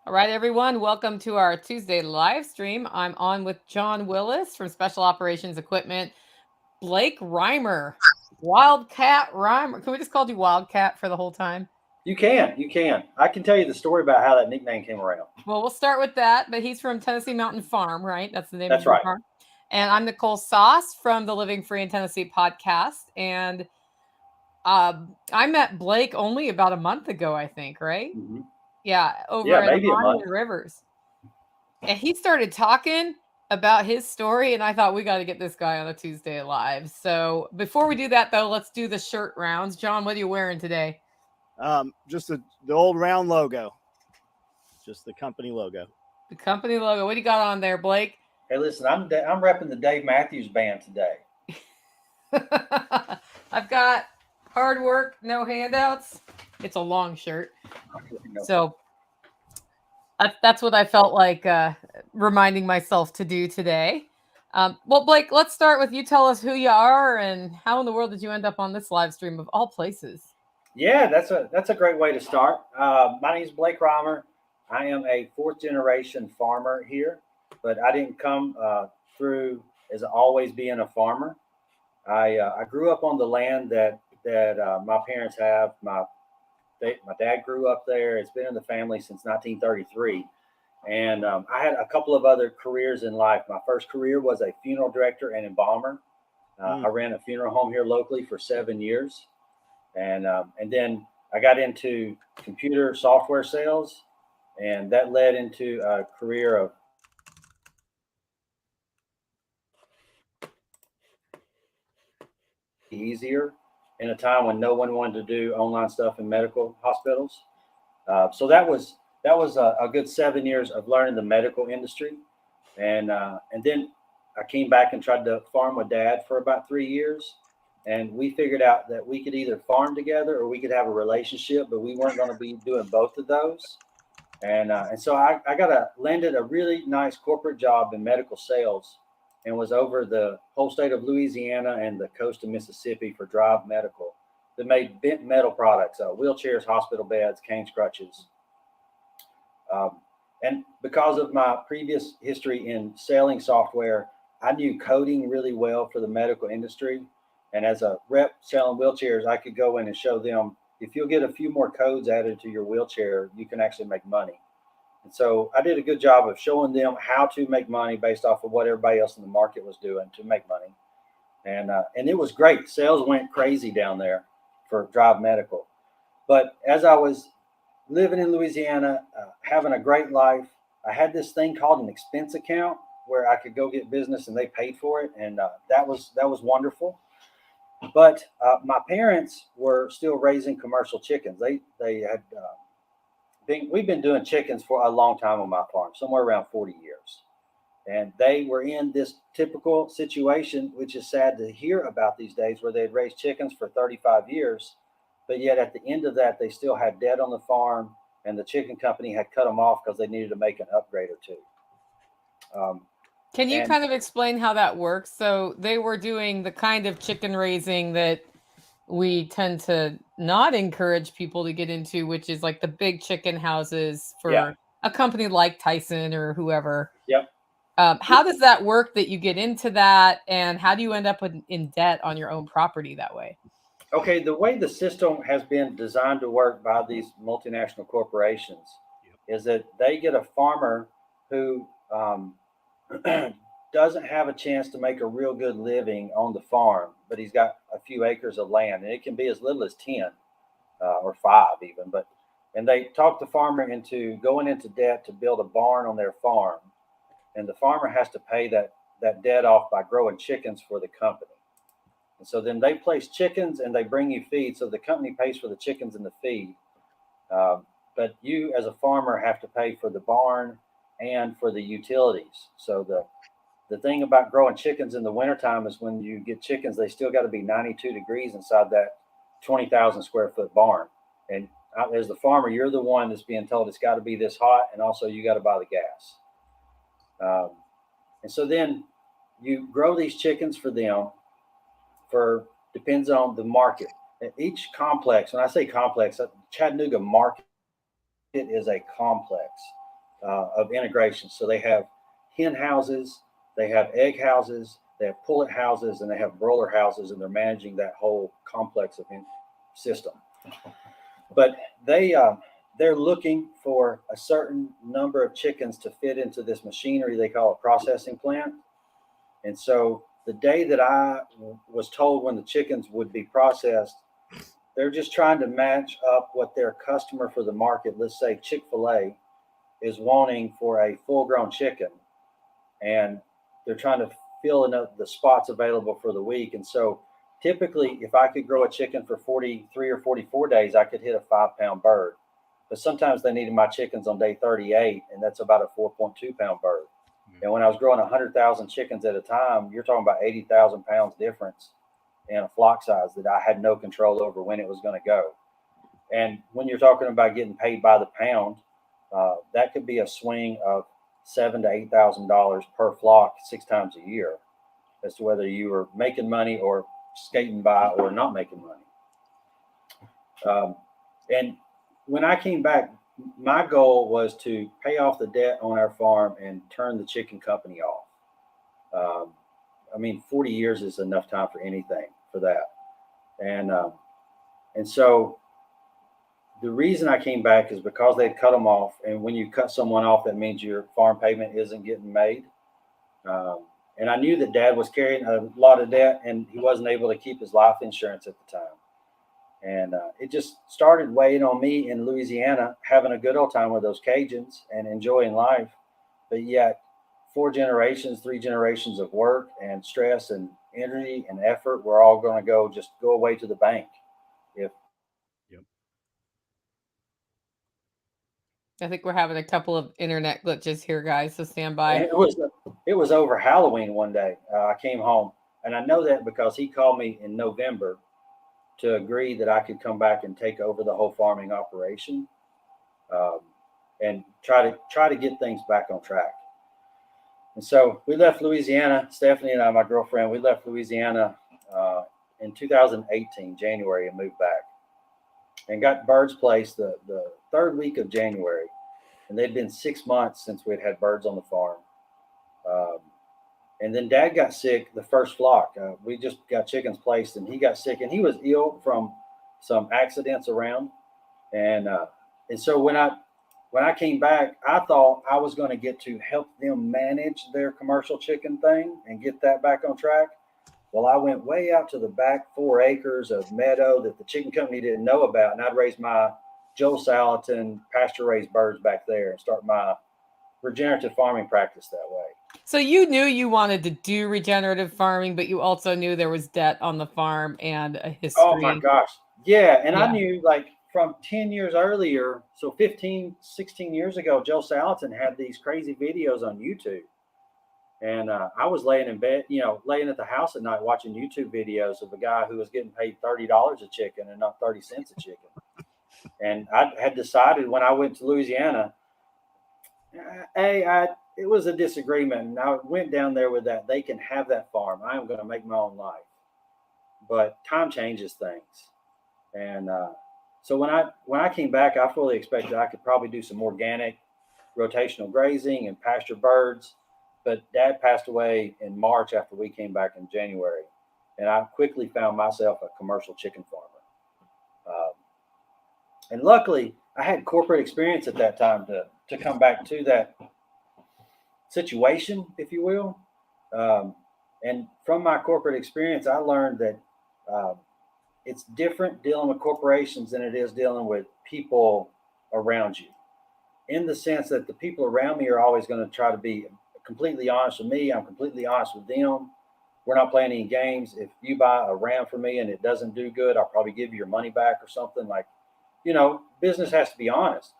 All right, everyone, welcome to our Tuesday live stream. I'm on with John Willis from Special Operations Equipment, Blake Rymer, Wildcat Rymer. Can we just call you Wildcat for the whole time? You can. I can tell you the story about how that nickname came around. Well, we'll start with that. But he's from Tennessee Mountain Farm, right? That's the name of That's your right. farm. And I'm Nicole Sauce from the Living Free in Tennessee podcast. And I met Blake only about a month ago, I think, right? Hmm. Yeah, over Yeah, at maybe a Amani month. and Rivers. And he started talking about his story, and I thought we got to get this guy on a Tuesday live. So before we do that, though, let's do the shirt rounds. John, what are you wearing today? Just the old round logo, just the company logo. The company logo. What do you got on there, Blake? Hey, listen, I'm repping the Dave Matthews Band today. I've got hard work, no handouts. It's a long shirt, so that's what I felt like reminding myself to do today. Well, Blake, let's start with you. Tell us who you are and how in the world did you end up on this live stream of all places? Yeah, that's a great way to start. My name is Blake Rymer. I am a fourth generation farmer here, but I didn't come through as always being a farmer. I grew up on the land that my parents have. My dad grew up there. It's been in the family since 1933. And I had a couple of other careers in life. My first career was a funeral director and embalmer. I ran a funeral home here locally for 7 years. And then I got into computer software sales, and that led into a career of easier in a time when no one wanted to do online stuff in medical hospitals. So that was a good 7 years of learning the medical industry, and then I came back and tried to farm with Dad for about 3 years, and we figured out that we could either farm together or we could have a relationship, but we weren't going to be doing both of those. And so I landed a really nice corporate job in medical sales, and was over the whole state of Louisiana and the coast of Mississippi for Drive Medical that made bent metal products, wheelchairs, hospital beds, cane crutches. And because of my previous history in selling software, I knew coding really well for the medical industry. And as a rep selling wheelchairs, I could go in and show them, if you'll get a few more codes added to your wheelchair, you can actually make money. And so I did a good job of showing them how to make money based off of what everybody else in the market was doing to make money. And it was great. Sales went crazy down there for Drive Medical. But as I was living in Louisiana, having a great life, I had this thing called an expense account where I could go get business and they paid for it, and that was wonderful. But my parents were still raising commercial chickens. They had we've been doing chickens for a long time on my farm, somewhere around 40 years. And they were in this typical situation, which is sad to hear about these days, where they'd raised chickens for 35 years, but yet at the end of that, they still had debt on the farm, and the chicken company had cut them off because they needed to make an upgrade or two. Um, Can you and kind of explain how that works? So they were doing the kind of chicken raising that we tend to not encourage people to get into, which is like the big chicken houses yeah, for a company like Tyson or whoever. yep. How does that work that you get into that? And how do you end up in debt on your own property that way? Okay, the way the system has been designed to work by these multinational corporations is that they get a farmer who doesn't have a chance to make a real good living on the farm, but he's got a few acres of land, and it can be as little as 10 or 5 even. And they talk the farmer into going into debt to build a barn on their farm, and the farmer has to pay that debt off by growing chickens for the company. And so then they place chickens and they bring you feed. So the company pays for the chickens and the feed. Uh, but you, as a farmer, have to pay for the barn and for the utilities. So the thing about growing chickens in the wintertime is when you get chickens, they still got to be 92 degrees inside that 20,000 square foot barn. And as the farmer, you're the one that's being told it's got to be this hot. And also you got to buy the gas. And so then you grow these chickens for them for depends on the market. Each complex, when I say complex, Chattanooga market it is a complex of integration. So they have hen houses, they have egg houses, they have pullet houses, and they have broiler houses, and they're managing that whole complex of system. But they're looking for a certain number of chickens to fit into this machinery they call a processing plant. And so the day that I was told when the chickens would be processed, they're just trying to match up what their customer for the market, let's say Chick-fil-A, is wanting for a full-grown chicken. And they're trying to fill in the spots available for the week. And so typically, if I could grow a chicken for 43 or 44 days, I could hit a 5-pound bird. But sometimes they needed my chickens on day 38, and that's about a 4.2-pound bird. And when I was growing 100,000 chickens at a time, you're talking about 80,000 pounds difference in a flock size that I had no control over when it was going to go. And when you're talking about getting paid by the pound, that could be a swing of $7,000 to $8,000 per flock 6 times a year, as to whether you were making money or skating by or not making money. And when I came back, my goal was to pay off the debt on our farm and turn the chicken company off. 40 years is enough time for anything for that. And so the reason I came back is because they'd cut them off. And when you cut someone off, that means your farm payment isn't getting made. And I knew that Dad was carrying a lot of debt, and he wasn't able to keep his life insurance at the time. And it just started weighing on me in Louisiana, having a good old time with those Cajuns and enjoying life. But yet 3 generations of work and stress and energy and effort were all going to go away to the bank. I think we're having a couple of internet glitches here, guys, so stand by. It was over Halloween one day. I came home, and I know that because he called me in November to agree that I could come back and take over the whole farming operation, and try to get things back on track. And so we left Louisiana. Stephanie and I, my girlfriend, we left Louisiana in 2018, January, and moved back. And got birds placed the 3rd week of January. And they'd been 6 months since we'd had birds on the farm. And then Dad got sick the first flock. We just got chickens placed, and he got sick, and he was ill from some accidents around. And so when I came back, I thought I was going to get to help them manage their commercial chicken thing and get that back on track. Well, I went way out to the back 4 acres of meadow that the chicken company didn't know about, and I'd raise my Joe Salatin pasture-raised birds back there and start my regenerative farming practice that way. So you knew you wanted to do regenerative farming, but you also knew there was debt on the farm and a history. Oh my gosh. Yeah. And I knew, like, from 10 years earlier, so 15, 16 years ago, Joe Salatin had these crazy videos on YouTube. And I was laying in bed, laying at the house at night watching YouTube videos of a guy who was getting paid $30 a chicken and not 30 cents a chicken. And I had decided when I went to Louisiana, it was a disagreement. And I went down there with that. They can have that farm. I am going to make my own life. But time changes things. And so when I came back, I fully expected I could probably do some organic rotational grazing and pasture birds. But Dad passed away in March after we came back in January. And I quickly found myself a commercial chicken farmer. And luckily, I had corporate experience at that time to come back to that situation, if you will. And from my corporate experience, I learned that it's different dealing with corporations than it is dealing with people around you, in the sense that the people around me are always going to try to be completely honest with me. I'm completely honest with them. We're not playing any games. If you buy a ram for me and it doesn't do good, I'll probably give you your money back or something. Like, business has to be honest,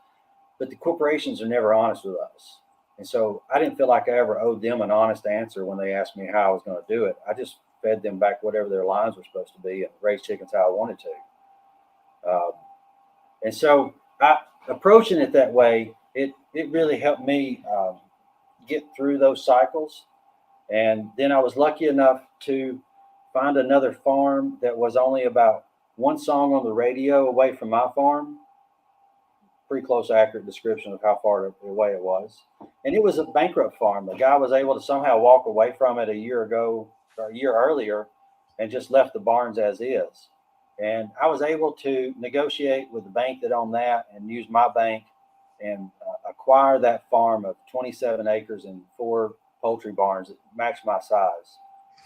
but the corporations are never honest with us. And so I didn't feel like I ever owed them an honest answer when they asked me how I was going to do it. I just fed them back whatever their lines were supposed to be and raised chickens how I wanted to. And so approaching it that way, it really helped me get through those cycles. And then I was lucky enough to find another farm that was only about 1 song on the radio away from my farm. pretty close, accurate description of how far away it was. And it was a bankrupt farm. The guy was able to somehow walk away from it a year ago or a year earlier and just left the barns as is. And I was able to negotiate with the bank that owned that and use my bank and acquire that farm of 27 acres and 4 poultry barns that matched my size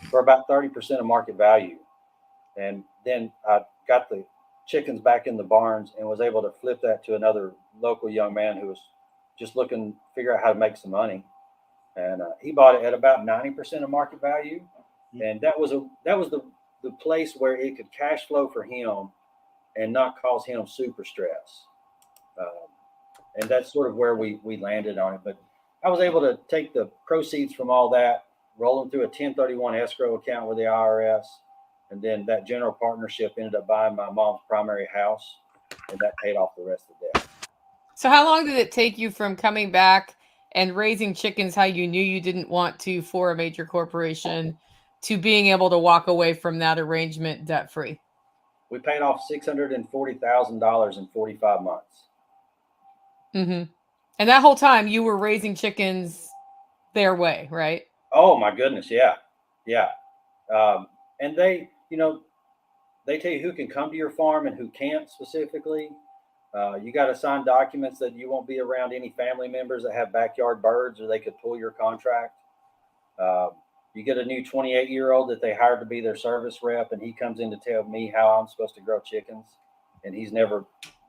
for about 30% of market value. And then I got the chickens back in the barns and was able to flip that to another local young man who was just looking to figure out how to make some money. And he bought it at about 90% of market value. And that was the place where it could cash flow for him and not cause him super stress. And that's sort of where we landed on it. But I was able to take the proceeds from all that, roll them through a 1031 escrow account with the IRS. And then that general partnership ended up buying my mom's primary house, and that paid off the rest of the debt. So how long did it take you from coming back and raising chickens how you knew you didn't want to for a major corporation to being able to walk away from that arrangement debt-free? We paid off $640,000 in 45 months. Mm-hmm. And that whole time you were raising chickens their way, right? Oh my goodness. Yeah. Yeah. And they tell you who can come to your farm and who can't specifically. You got to sign documents that you won't be around any family members that have backyard birds or they could pull your contract. You get a new 28-year-old that they hired to be their service rep, and he comes in to tell me how I'm supposed to grow chickens, and he's never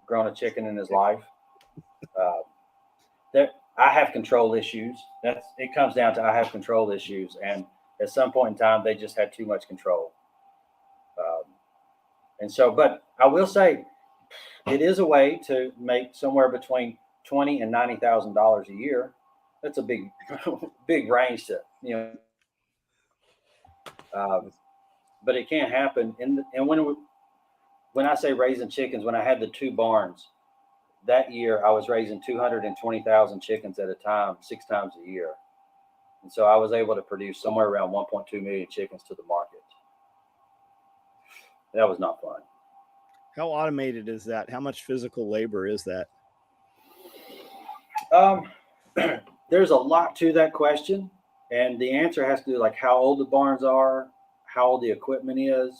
grown a chicken in his life. I have control issues. It comes down to I have control issues, and at some point in time, they just had too much control. But I will say, it is a way to make somewhere between $20,000 and $90,000 a year. That's a big, big range to, but it can't happen. And when I say raising chickens, when I had the 2 barns, that year I was raising 220,000 chickens at a time, 6 times a year. And so I was able to produce somewhere around 1.2 million chickens to the market. That was not fun. How automated is that? How much physical labor is that? There's a lot to that question. And the answer has to do like how old the barns are, how old the equipment is.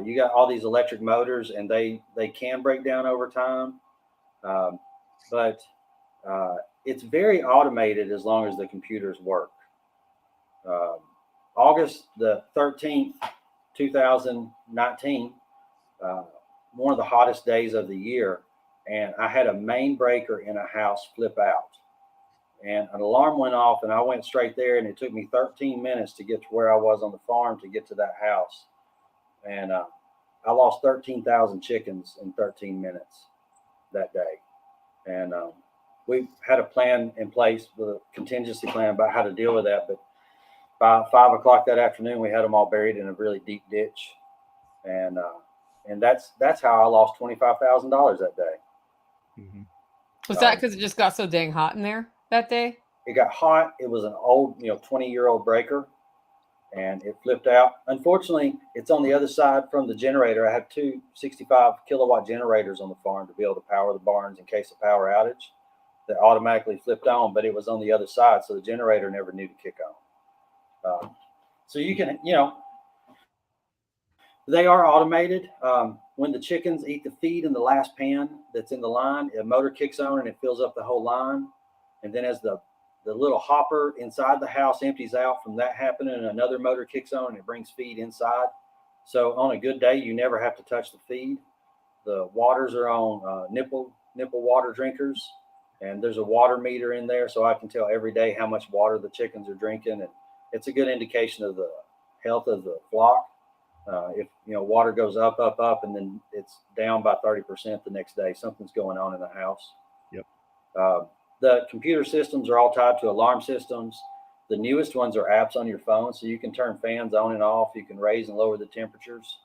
You got all these electric motors and they can break down over time. But it's very automated as long as the computers work. August the 13th, 2019, one of the hottest days of the year, and I had a main breaker in a house flip out, and an alarm went off, and I went straight there, and it took me 13 minutes to get to where I was on the farm to get to that house, and I lost 13,000 chickens in 13 minutes that day, and we had a plan in place with a contingency plan about how to deal with that, but by 5 o'clock that afternoon, we had them all buried in a really deep ditch, and that's how I lost $25,000 that day. Mm-hmm. Was that because it just got so dang hot in there that day? It got hot. It was an old, 20-year-old breaker, and it flipped out. Unfortunately, it's on the other side from the generator. I have 2 65 kilowatt generators on the farm to be able to power the barns in case of power outage. That automatically flipped on, but it was on the other side, so the generator never knew to kick on. So you can, they are automated. When the chickens eat the feed in the last pan that's in the line, a motor kicks on and it fills up the whole line. And then as the little hopper inside the house empties out from that happening, another motor kicks on and it brings feed inside. So on a good day, you never have to touch the feed. The waters are on nipple water drinkers, and there's a water meter in there, so I can tell every day how much water the chickens are drinking, and it's a good indication of the health of the flock. If water goes up, and then it's down by 30% the next day, something's going on in the house. Yep. The computer systems are all tied to alarm systems. The newest ones are apps on your phone, so you can turn fans on and off. You can raise and lower the temperatures.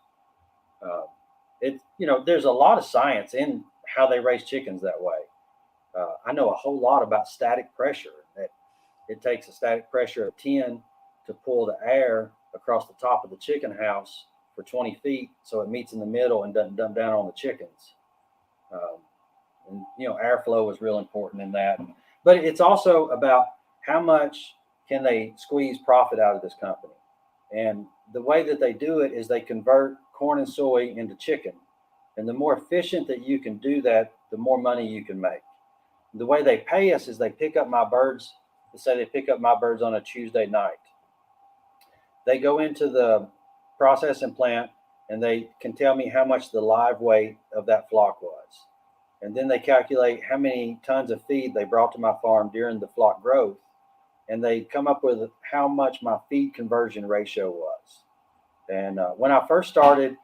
There's a lot of science in how they raise chickens that way. I know a whole lot about static pressure. That it takes a static pressure of 10 to pull the air across the top of the chicken house for 20 feet, so it meets in the middle and doesn't dump down on the chickens. And, airflow was real important in that. But it's also about how much can they squeeze profit out of this company. And the way that they do it is they convert corn and soy into chicken. And the more efficient that you can do that, the more money you can make. The way they pay us is they pick up my birds. Let's say they pick up my birds on a Tuesday night. They go into the processing plant and they can tell me how much the live weight of that flock was. And then they calculate how many tons of feed they brought to my farm during the flock growth. And they come up with how much my feed conversion ratio was. And when I first started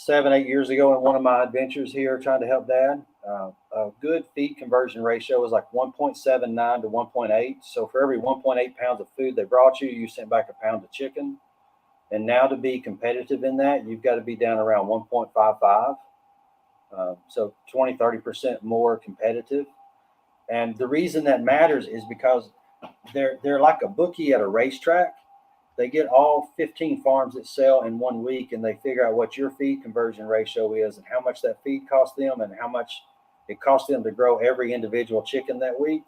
7-8 years ago in one of my adventures here trying to help Dad, a good feed conversion ratio was like 1.79 to 1.8. So for every 1.8 pounds of food they brought you, you sent back a pound of chicken. And now to be competitive in that, you've got to be down around 1.55. So 20-30% more competitive. And the reason that matters is because they're like a bookie at a racetrack. They get all 15 farms that sell in 1 week, and they figure out what your feed conversion ratio is and how much that feed costs them and how much it costs them to grow every individual chicken that week.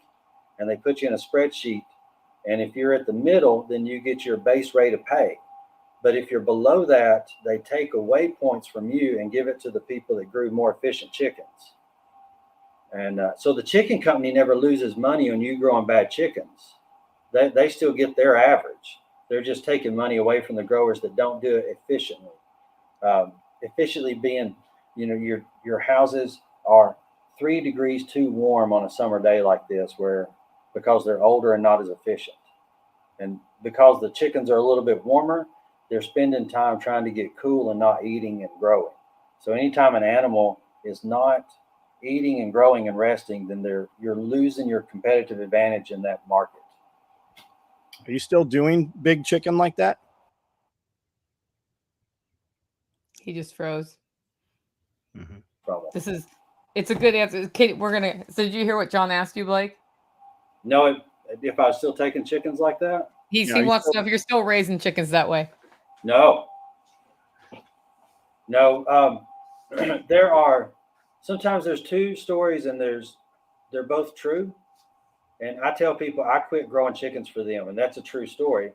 And they put you in a spreadsheet. And if you're at the middle, then you get your base rate of pay. But if you're below that, they take away points from you and give it to the people that grew more efficient chickens. And so the chicken company never loses money on you growing bad chickens. They still get their average. They're just taking money away from the growers that don't do it efficiently. Efficiently being, your houses are 3 degrees too warm on a summer day like this, because they're older and not as efficient. And because the chickens are a little bit warmer, they're spending time trying to get cool and not eating and growing. So anytime an animal is not eating and growing and resting, then you're losing your competitive advantage in that market. Are you still doing big chicken like that? He just froze. Mm-hmm. It's a good answer. So did you hear what John asked you, Blake? No, if I was still taking chickens like that? He wants to know if you're still raising chickens that way. No. Sometimes there's two stories and they're both true. And I tell people I quit growing chickens for them, and that's a true story.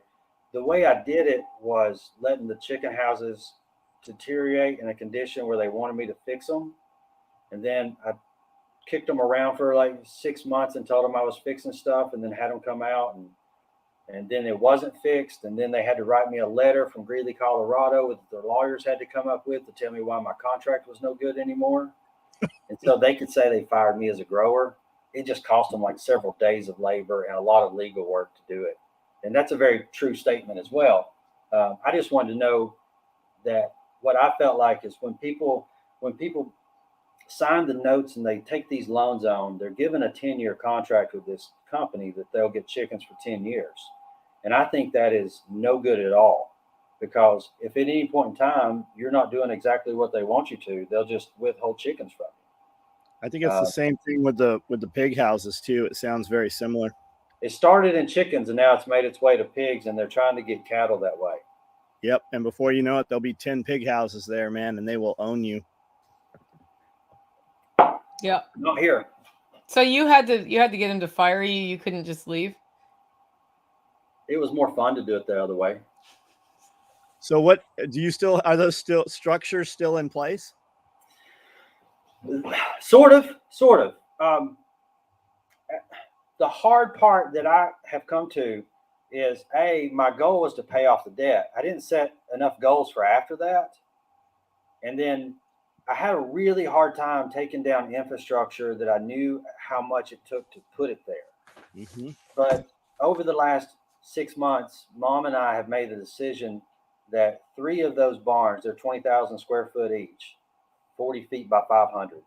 The way I did it was letting the chicken houses deteriorate in a condition where they wanted me to fix them. And then I kicked them around for like 6 months and told them I was fixing stuff, and then had them come out, and then it wasn't fixed. And then they had to write me a letter from Greeley, Colorado, that their lawyers had to come up with to tell me why my contract was no good anymore. And so they could say they fired me as a grower. It just cost them like several days of labor and a lot of legal work to do it. And that's a very true statement as well. I just wanted to know that what I felt like is when people sign the notes and they take these loans on, they're given a 10-year contract with this company that they'll get chickens for 10 years. And I think that is no good at all, because if at any point in time you're not doing exactly what they want you to, they'll just withhold chickens from you. I think it's the same thing with the pig houses too. It sounds very similar. It started in chickens and now it's made its way to pigs, and they're trying to get cattle that way. Yep. And before you know it, there'll be 10 pig houses there, man, and they will own you. Yeah. Not here. So you had to get him to fire you. You couldn't just leave. It was more fun to do it the other way. So what do you still, are those structures still in place? Sort of. The hard part that I have come to is, my goal was to pay off the debt. I didn't set enough goals for after that. And then I had a really hard time taking down infrastructure that I knew how much it took to put it there. Mm-hmm. But over the last 6 months, Mom and I have made the decision that 3 of those barns, they're 20,000 square foot each, 40 feet by 500.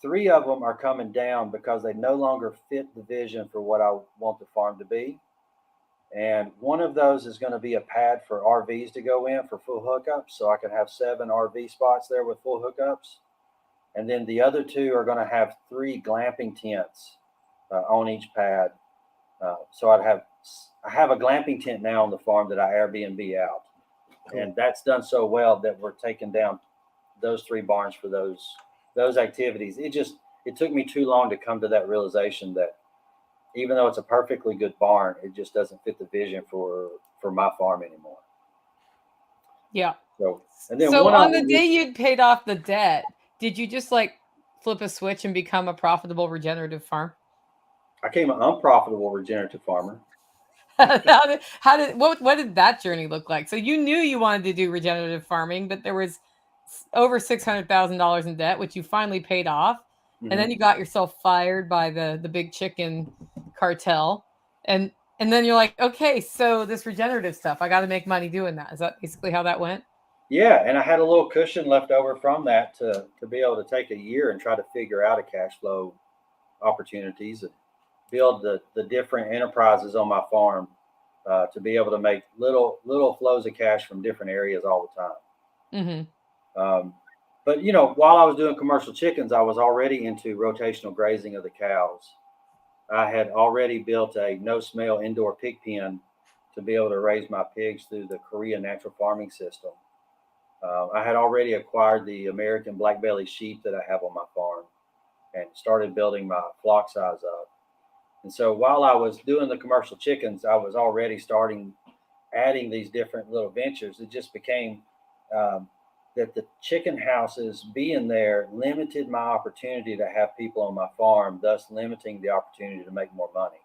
3 of them are coming down because they no longer fit the vision for what I want the farm to be. And one of those is going to be a pad for RVs to go in for full hookups. So I can have 7 RV spots there with full hookups. And then the other 2 are going to have 3 glamping tents on each pad. So I have a glamping tent now on the farm that I Airbnb out. Cool. And that's done so well that we're taking down those 3 barns for those those activities. It took me too long to come to that realization that even though it's a perfectly good barn, it just doesn't fit the vision for my farm anymore. Yeah. So, and then So one on other, the day you'd paid off the debt, did you just like flip a switch and become a profitable regenerative farm? I became an unprofitable regenerative farmer. What did that journey look like? So you knew you wanted to do regenerative farming, but there was over $600,000 in debt, which you finally paid off, and then you got yourself fired by the big chicken cartel, and then you're like, okay, so this regenerative stuff, I got to make money doing that. Is that basically how that went? Yeah, and I had a little cushion left over from that to be able to take a year and try to figure out a cash flow opportunities and build the different enterprises on my farm to be able to make little flows of cash from different areas all the time. But while I was doing commercial chickens, I was already into rotational grazing of the cows. I had already built a no smell indoor pig pen to be able to raise my pigs through the Korea natural farming system. I had already acquired the American black belly sheep that I have on my farm and started building my flock size up. And so while I was doing the commercial chickens, I was already adding these different little ventures. It just became that the chicken houses being there limited my opportunity to have people on my farm, thus limiting the opportunity to make more money.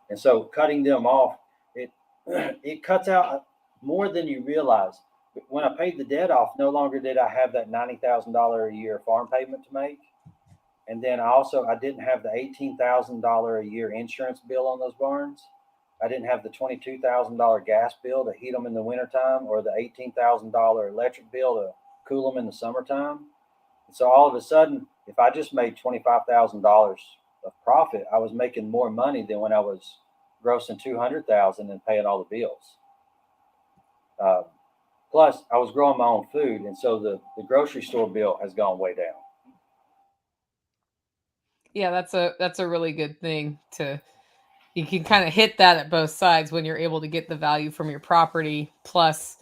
And so cutting them off, it cuts out more than you realize. When I paid the debt off, no longer did I have that $90,000 a year farm payment to make. And then I didn't have the $18,000 a year insurance bill on those barns. I didn't have the $22,000 gas bill to heat them in the wintertime or the $18,000 electric bill to cool them in the summertime. And so all of a sudden, if I just made $25,000 of profit, I was making more money than when I was grossing $200,000 and paying all the bills. Plus, I was growing my own food, and so the grocery store bill has gone way down. Yeah, that's a really good thing to. You can kind of hit that at both sides when you're able to get the value from your property plus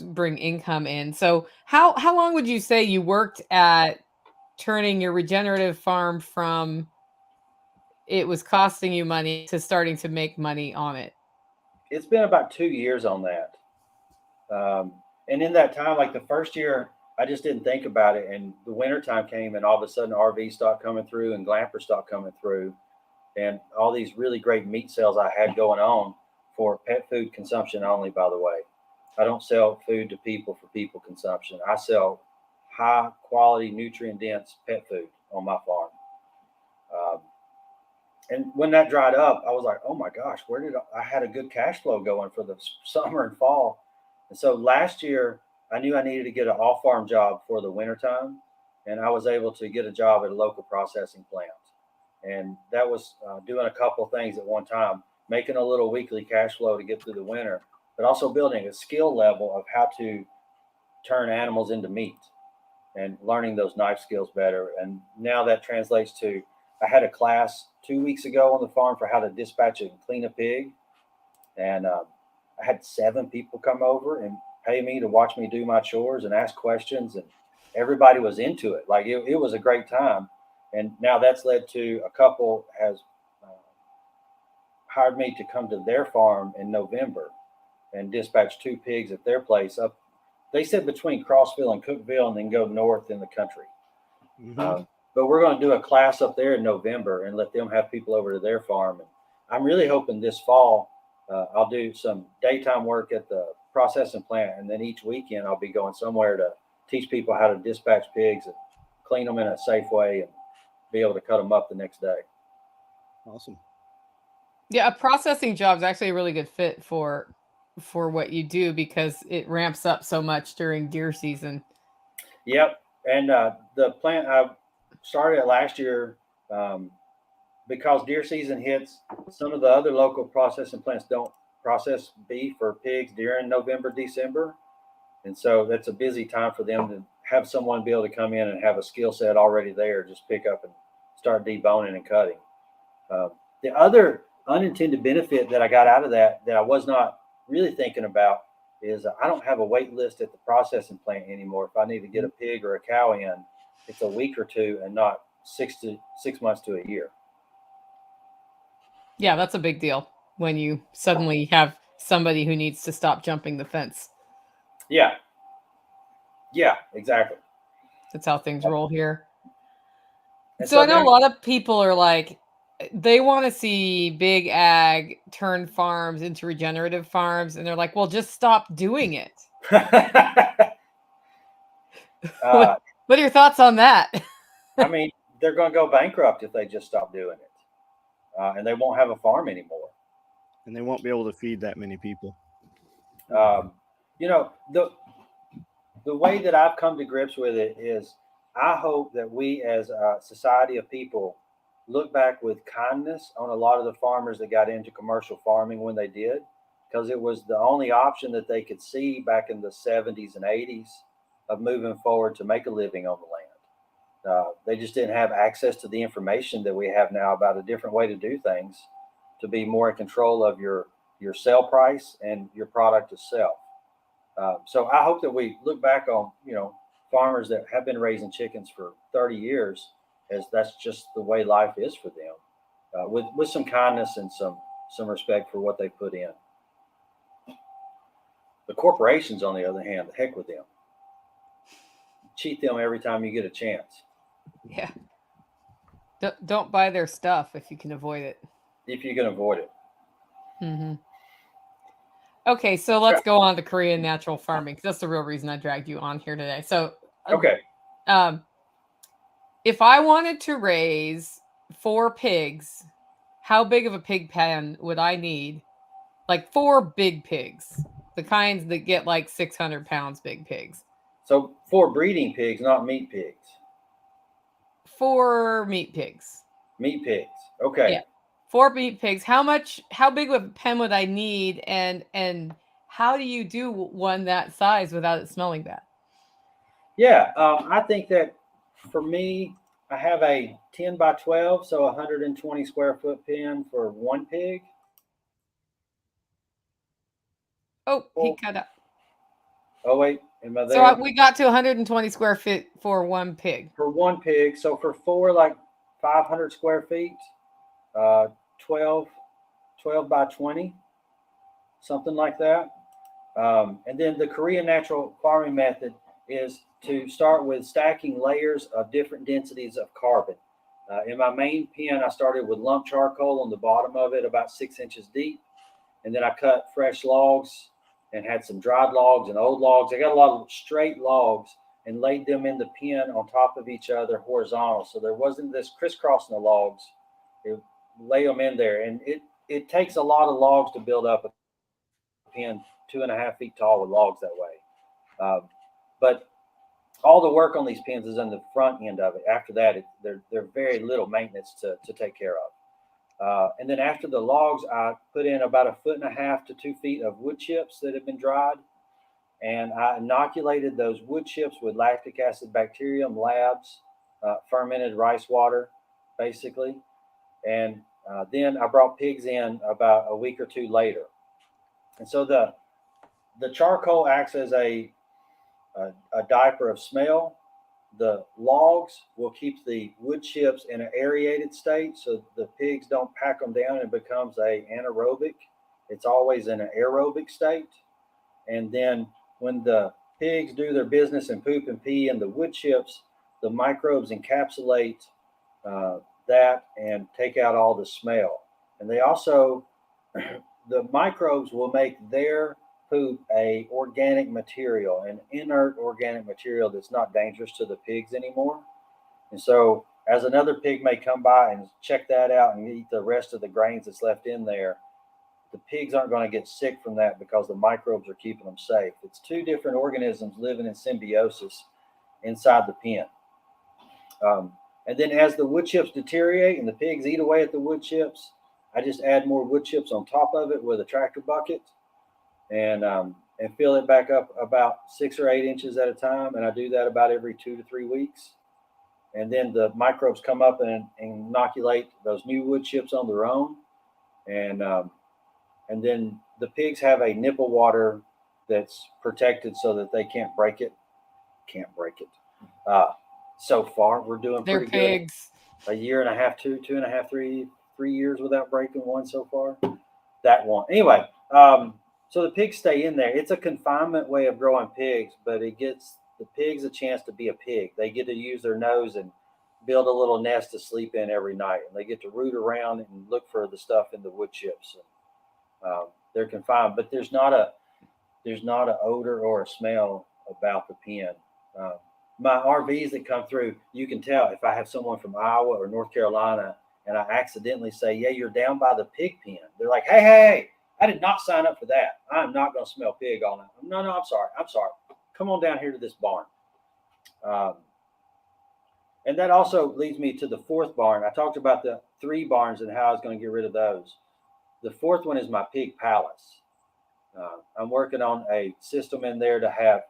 bring income in. So how long would you say you worked at turning your regenerative farm from it was costing you money to starting to make money on it? It's been about 2 years on that. And in that time, like the first year, I just didn't think about it. And the wintertime came and all of a sudden RVs stopped coming through and glampers stopped coming through. And all these really great meat sales I had going on for pet food consumption only, by the way. I don't sell food to people for people consumption. I sell high quality, nutrient dense pet food on my farm. And when that dried up, I was like, oh my gosh, I had a good cash flow going for the summer and fall. And so last year, I knew I needed to get an off farm job for the wintertime. And I was able to get a job at a local processing plant. And that was doing a couple of things at one time, making a little weekly cash flow to get through the winter, but also building a skill level of how to turn animals into meat and learning those knife skills better. And now that translates to, I had a class 2 weeks ago on the farm for how to dispatch and clean a pig. And I had 7 people come over and pay me to watch me do my chores and ask questions. And everybody was into it. Like it was a great time. And now that's led to a couple has hired me to come to their farm in November and dispatch 2 pigs at their place up. They said between Crossville and Cookville and then go north in the country. But we're going to do a class up there in November and let them have people over to their farm. And I'm really hoping this fall I'll do some daytime work at the processing plant. And then each weekend I'll be going somewhere to teach people how to dispatch pigs and clean them in a safe way and be able to cut them up the next day. Awesome. Yeah, a processing job is actually a really good fit for what you do because it ramps up so much during deer season. Yep. And the plant I started last year because deer season hits, some of the other local processing plants don't process beef or pigs during November, December. And so that's a busy time for them to have someone be able to come in and have a skill set already there, just pick up and start deboning and cutting. The other unintended benefit that I got out of that I was not really thinking about is I don't have a wait list at the processing plant anymore. If I need to get a pig or a cow in, it's a week or two and not 6 months to a year. Yeah, that's a big deal when you suddenly have somebody who needs to stop jumping the fence. Yeah. Yeah, exactly. That's how things roll here. And So I know then, a lot of people are like, they want to see big ag turn farms into regenerative farms, and they're like, well, just stop doing it. What are your thoughts on that? I mean, they're going to go bankrupt if they just stop doing it, and they won't have a farm anymore. And they won't be able to feed that many people. You know, the way that I've come to grips with it is I hope that we as a society of people look back with kindness on a lot of the farmers that got into commercial farming when they did, because it was the only option that they could see back in the 70s and 80s of moving forward to make a living on the land. They just didn't have access to the information that we have now about a different way to do things, to be more in control of your sell price and your product itself. So I hope that we look back on, farmers that have been raising chickens for 30 years, as that's just the way life is for them, with some kindness and some respect for what they put in. The corporations, on the other hand, the heck with them. Cheat them every time you get a chance. Yeah. Don't buy their stuff if you can avoid it. If you can avoid it. Mm-hmm. Okay, so let's go on to Korean natural farming, because that's the real reason I dragged you on here today. So, Okay. If I wanted to raise 4 pigs, how big of a pig pen would I need? Like 4 big pigs, the kinds that get like 600 pounds big pigs. So 4 breeding pigs, not meat pigs. 4 meat pigs. Meat pigs. Okay. Yeah. 4 meat pigs. How big of a pen would I need, and how do you do one that size without it smelling bad? Yeah, I think that for me, I have a 10 by 12, so 120 square foot pen for 1 pig. Oh, he cut up. Oh, wait, am I there? So we got to 120 square feet for 1 pig. For 1 pig. So for 4, like 500 square feet, 12 by 20, something like that. And then the Korean natural farming method is to start with stacking layers of different densities of carbon. In my main pen, I started with lump charcoal on the bottom of it, about 6 inches deep. And then I cut fresh logs and had some dried logs and old logs. I got a lot of straight logs and laid them in the pen on top of each other horizontal. So there wasn't this crisscrossing the logs. It, lay them in there. And it takes a lot of logs to build up a pen 2.5 feet tall with logs that way. But all the work on these pens is on the front end of it. After that, they're very little maintenance to take care of. And then after the logs, I put in about 1.5 to 2 feet of wood chips that have been dried. And I inoculated those wood chips with lactic acid bacterium labs, fermented rice water, basically. And then I brought pigs in about a week or 2 later. And so the charcoal acts as a diaper of smell. The logs will keep the wood chips in an aerated state, so the pigs don't pack them down and becomes anaerobic. It's always in an aerobic state. And then when the pigs do their business and poop and pee in the wood chips, the microbes encapsulate that and take out all the smell. And they also, the microbes will make their poop a organic material, an inert organic material that's not dangerous to the pigs anymore. And so as another pig may come by and check that out and eat the rest of the grains that's left in there, the pigs aren't going to get sick from that because the microbes are keeping them safe. It's 2 different organisms living in symbiosis inside the pen. And then as the wood chips deteriorate and the pigs eat away at the wood chips, I just add more wood chips on top of it with a tractor bucket and fill it back up about 6 or 8 inches at a time. And I do that about every 2 to 3 weeks. And then the microbes come up and inoculate those new wood chips on their own. And then the pigs have a nipple water that's protected so that they can't break it. So far, we're doing They're pretty good. pigs. A year and a half, 2.5, 3 years without breaking one so far. That one. Anyway, so the pigs stay in there. It's a confinement way of growing pigs, but it gives the pigs a chance to be a pig. They get to use their nose and build a little nest to sleep in every night, and they get to root around and look for the stuff in the wood chips. They're confined, but there's not a odor or a smell about the pen. My RVs that come through, you can tell if I have someone from Iowa or North Carolina and I accidentally say, yeah, you're down by the pig pen. They're like, hey, I did not sign up for that. I'm not going to smell pig all night. No, I'm sorry. Come on down here to this barn. And that also leads me to the fourth barn. I talked about the 3 barns and how I was going to get rid of those. The fourth one is my pig palace. I'm working on a system in there to have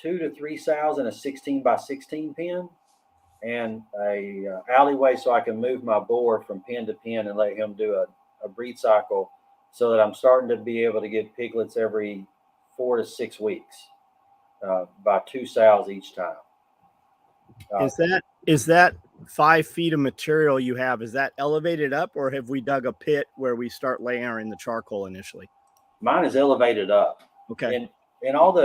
2 to 3 sows in a 16 by 16 pen, and a alleyway so I can move my boar from pen to pen and let him do a breed cycle, so that I'm starting to be able to get piglets every 4 to 6 weeks by 2 sows each time. Is that 5 feet of material you have? Is that elevated up, or have we dug a pit where we start layering the charcoal initially? Mine is elevated up. Okay. And all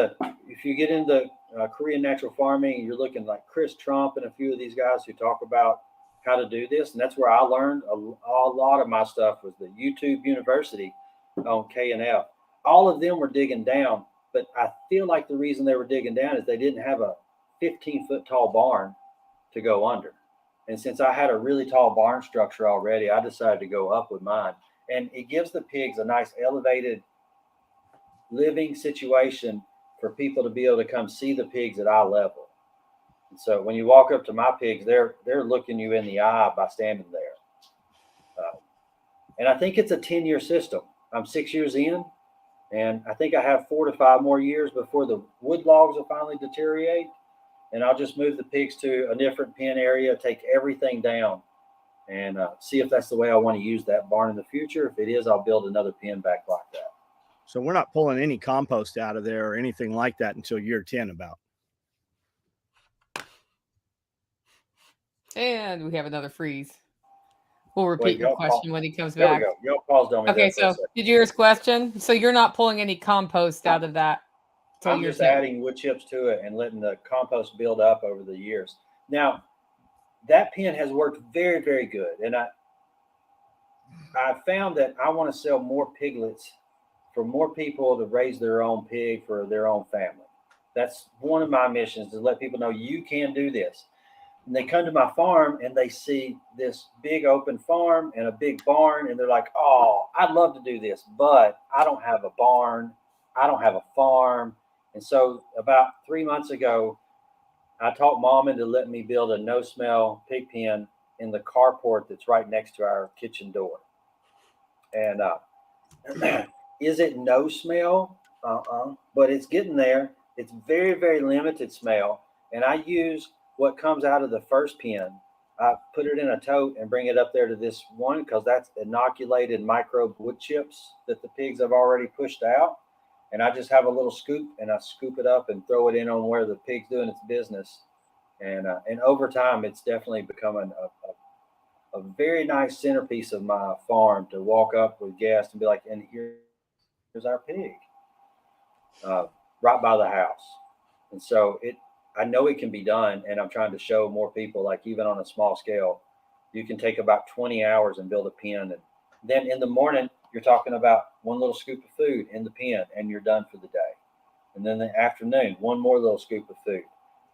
if you get into Korean natural farming, you're looking like Chris Trump and a few of these guys who talk about how to do this. And that's where I learned a lot of my stuff was the YouTube University on KNF. All of them were digging down, but I feel like the reason they were digging down is they didn't have a 15-foot tall barn to go under. And since I had a really tall barn structure already, I decided to go up with mine. And it gives the pigs a nice elevated living situation for people to be able to come see the pigs at eye level. And so when you walk up to my pigs, they're looking you in the eye by standing there. And I think it's a 10-year system. I'm 6 years in, and I think I have 4 to 5 more years before the wood logs will finally deteriorate. And I'll just move the pigs to a different pen area, take everything down, and see if that's the way I want to use that barn in the future. If it is, I'll build another pen back like that. So we're not pulling any compost out of there or anything like that until year 10 about. And we have another freeze. We'll repeat your question when he comes there back. There we go. Y'all paused on me. Okay, so did you hear his question? So you're not pulling any compost out of that? I'm just adding wood chips to it and letting the compost build up over the years. Now, that pen has worked very, very good. And I found that I want to sell more piglets for more people to raise their own pig for their own family. That's one of my missions, to let people know you can do this. And they come to my farm and they see this big open farm and a big barn, and they're like, oh, I'd love to do this, but I don't have a barn. I don't have a farm. And so about 3 months ago, I talked Mom into letting me build a no-smell pig pen in the carport that's right next to our kitchen door. And is it no smell? But it's getting there. It's very, very limited smell. And I use what comes out of the first pen. I put it in a tote and bring it up there to this one, because that's inoculated microbe wood chips that the pigs have already pushed out. And I just have a little scoop, and I scoop it up and throw it in on where the pig's doing its business. And over time, it's definitely becoming a very nice centerpiece of my farm to walk up with guests and be like, and here's our pig, right by the house. And so I know it can be done, and I'm trying to show more people, like even on a small scale, you can take about 20 hours and build a pen. And then in the morning, you're talking about one little scoop of food in the pen, and you're done for the day. And then the afternoon, one more little scoop of food.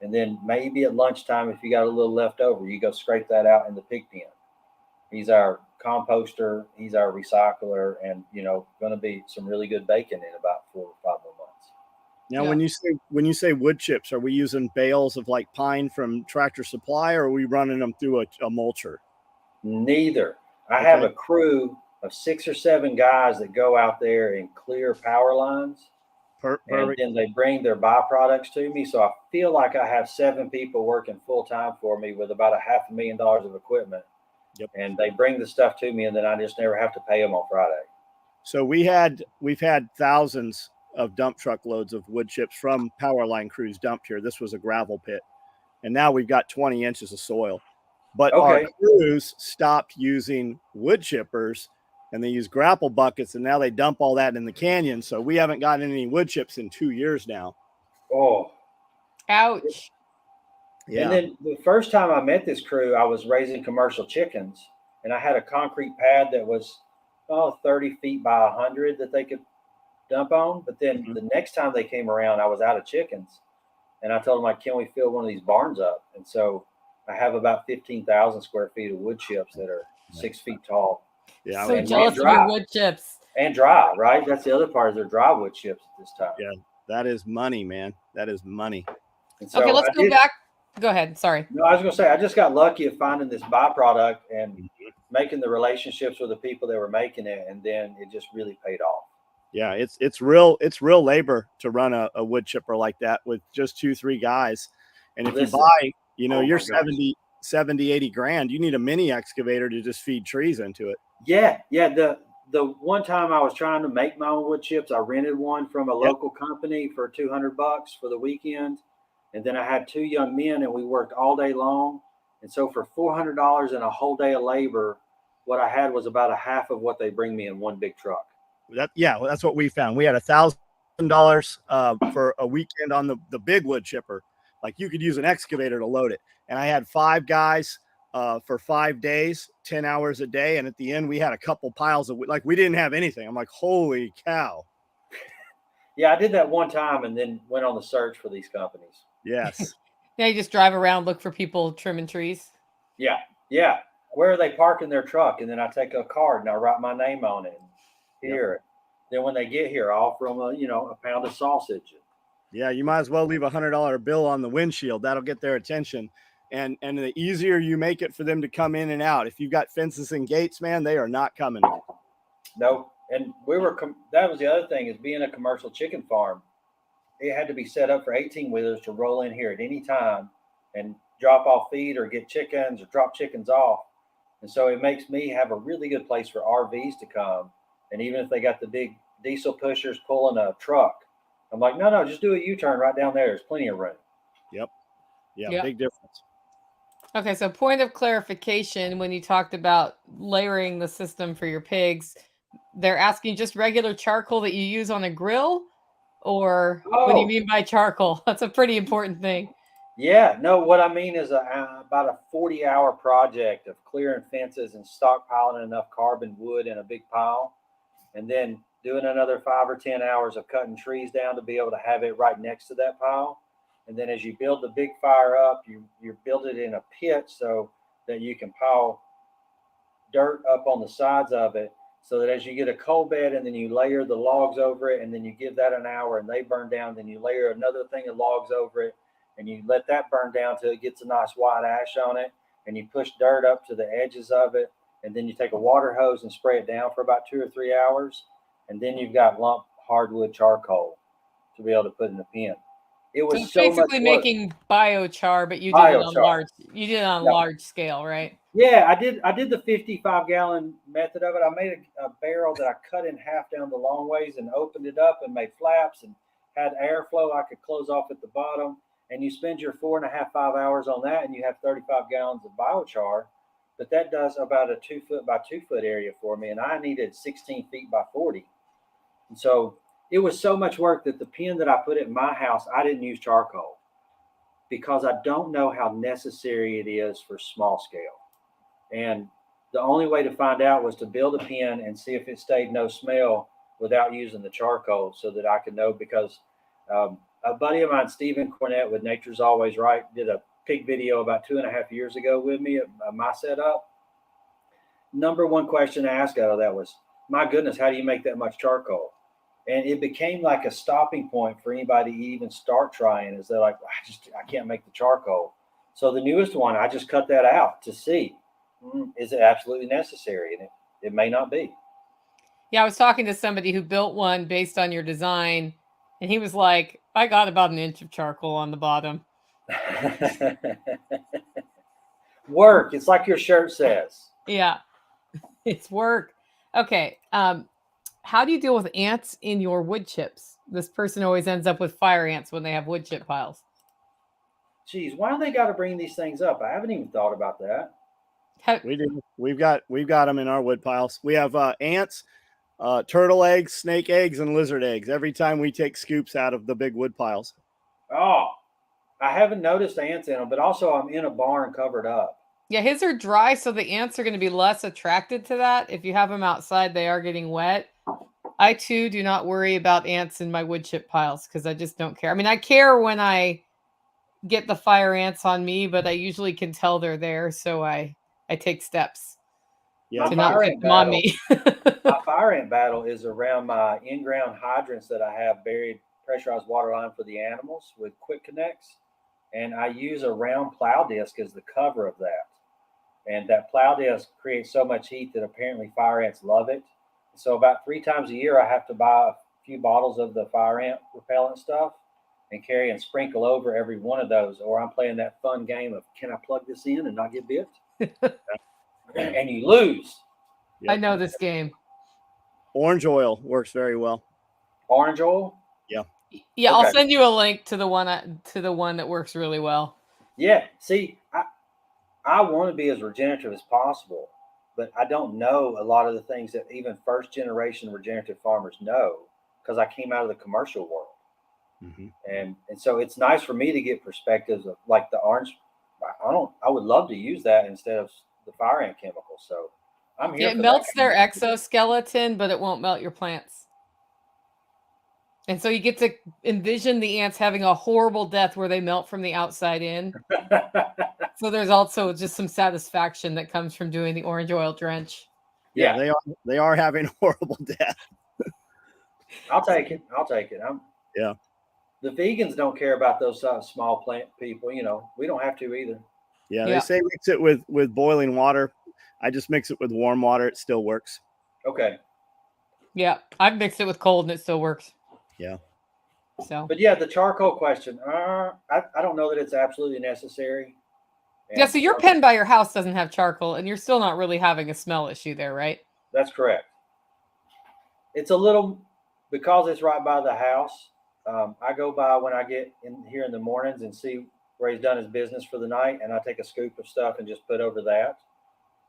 And then maybe at lunchtime, if you got a little left over, you go scrape that out in the pig pen. He's our composter, he's our recycler, and going to be some really good bacon in about 4 or 5 more months. Now, when you say wood chips, are we using bales of like pine from Tractor Supply, or are we running them through a mulcher? Neither. I have a crew of 6 or 7 guys that go out there and clear power lines. And then they bring their byproducts to me. So I feel like I have 7 people working full time for me with about $500,000 of equipment. Yep. And they bring the stuff to me, and then I just never have to pay them on Friday. So we've had thousands of dump truck loads of wood chips from power line crews dumped here. This was a gravel pit. And now we've got 20 inches of soil. But our Okay. crews stopped using wood chippers and they use grapple buckets, and now they dump all that in the canyon. So we haven't gotten any wood chips in 2 years now. Oh, Ouch. Yeah. And then the first time I met this crew, I was raising commercial chickens, and I had a concrete pad that was 30 feet by 100 that they could dump on. But then the next time they came around, I was out of chickens, and I told them, like, can we fill one of these barns up? And so I have about 15,000 square feet of wood chips that are 6 feet tall. Yeah. So and jealous of dry. your wood chips. And dry, right? That's the other part, is they're dry wood chips at this time. Yeah. That is money, man. That is money. And so Okay, let's go back. Go ahead. Sorry. No, I was going to say, I just got lucky at finding this byproduct and making the relationships with the people that were making it, and then it just really paid off. Yeah, it's real labor to run a wood chipper like that with just 2-3 guys. And if you buy, you're 70, 80 grand, you need a mini excavator to just feed trees into it. Yeah. The one time I was trying to make my own wood chips, I rented one from a local company for $200 for the weekend. And then I had 2 young men, and we worked all day long. And so for $400 and a whole day of labor, what I had was about a half of what they bring me in one big truck. That's what we found. We had $1,000 for a weekend on the big wood chipper. Like, you could use an excavator to load it. And I had 5 guys for 5 days, 10 hours a day. And at the end, we had a couple piles of wood. Like, we didn't have anything. I'm like, holy cow. Yeah, I did that one time and then went on the search for these companies. Yes. Yeah, you just drive around, look for people trimming trees. Yeah. Where are they parking their truck? And then I take a card and I write my name on it. Here. Yep. Then when they get here, I'll offer them a pound of sausage. Yeah, you might as well leave $100 bill on the windshield. That'll get their attention. And the easier you make it for them to come in and out. If you've got fences and gates, man, they are not coming. No. And that was the other thing, is being a commercial chicken farm. It had to be set up for 18-wheelers to roll in here at any time and drop off feed or get chickens or drop chickens off. And so it makes me have a really good place for RVs to come. And even if they got the big diesel pushers pulling a truck, I'm like, no, just do a U-turn right down there. There's plenty of room. Yep. Yeah. Big difference. Okay, so point of clarification, when you talked about layering the system for your pigs, they're asking just regular charcoal that you use on a grill? Or what do you mean by charcoal? That's a pretty important thing. Yeah, no, what I mean is about a 40-hour project of clearing fences and stockpiling enough carbon wood in a big pile, and then doing another 5 or 10 hours of cutting trees down to be able to have it right next to that pile. And then as you build the big fire up, you build it in a pit so that you can pile dirt up on the sides of it, so that as you get a coal bed and then you layer the logs over it, and then you give that an hour and they burn down, then you layer another thing of logs over it and you let that burn down till it gets a nice white ash on it, and you push dirt up to the edges of it, and then you take a water hose and spray it down for about 2 or 3 hours, and then you've got lump hardwood charcoal to be able to put in the pen. It was so basically much work. Making biochar, but you did it on large scale, right? Yeah, I did the 55-gallon method of it. I made a barrel that I cut in half down the long ways and opened it up and made flaps and had airflow I could close off at the bottom. And you spend your 4.5, 5 hours on that, and you have 35 gallons of biochar. But that does about a 2 foot by 2 foot area for me, and I needed 16 feet by 40. And so it was so much work that the pen that I put at my house, I didn't use charcoal, because I don't know how necessary it is for small scale. And the only way to find out was to build a pen and see if it stayed no smell without using the charcoal, so that I could know. Because a buddy of mine, Stephen Cornett with Nature's Always Right, did a pig video about 2.5 years ago with me at my setup. Number one question I asked out of that was, my goodness, how do you make that much charcoal? And it became like a stopping point for anybody to even start trying. Is they're like, I can't make the charcoal. So the newest one, I just cut that out to see, is it absolutely necessary? And it may not be. Yeah, I was talking to somebody who built one based on your design, and he was like, I got about an inch of charcoal on the bottom. Work. It's like your shirt says. Yeah, it's work. Okay. How do you deal with ants in your wood chips? this person always ends up with fire ants when they have wood chip piles. Geez, why do they got to bring these things up? I haven't even thought about that. We do. We've got them in our wood piles. We have ants, turtle eggs, snake eggs, and lizard eggs every time we take scoops out of the big wood piles. Oh, I haven't noticed ants in them, but also I'm in a barn covered up. Yeah, his are dry, so the ants are going to be less attracted to that. If you have them outside, they are getting wet. I, too, do not worry about ants in my wood chip piles because I just don't care. I mean, I care when I get the fire ants on me, but I usually can tell they're there, so I take steps to not get them on me. My fire ant battle is around my in-ground hydrants that I have buried pressurized water line for the animals with quick connects. And I use a round plow disc as the cover of that. And that plow disc creates so much heat that apparently fire ants love it. So about 3 times a year, I have to buy a few bottles of the fire ant repellent stuff and carry and sprinkle over every one of those. Or I'm playing that fun game of, can I plug this in and not get bit? And you lose. Yep. I know this game. Orange oil works very well. Orange oil? Yeah. Yeah, okay. I'll send you a link to the one that works really well. Yeah. See, I want to be as regenerative as possible, but I don't know a lot of the things that even first generation regenerative farmers know because I came out of the commercial world. Mm-hmm. And so it's nice for me to get perspectives of like the orange. I would love to use that instead of the fire ant chemical. So I'm here. It melts their exoskeleton, but it won't melt your plants. And so you get to envision the ants having a horrible death where they melt from the outside in. So there's also just some satisfaction that comes from doing the orange oil drench. Yeah, they are having a horrible death. I'll take it. Yeah. The vegans don't care about those small plant people. You know, we don't have to either. Yeah, they say mix it with boiling water. I just mix it with warm water. It still works. Okay. Yeah, I've mixed it with cold and it still works. Yeah. So. But yeah, the charcoal question. I don't know that it's absolutely necessary. And yeah, so your pen by your house doesn't have charcoal, and you're still not really having a smell issue there, right? That's correct. It's a little, because it's right by the house, I go by when I get in here in the mornings and see where he's done his business for the night, and I take a scoop of stuff and just put over that.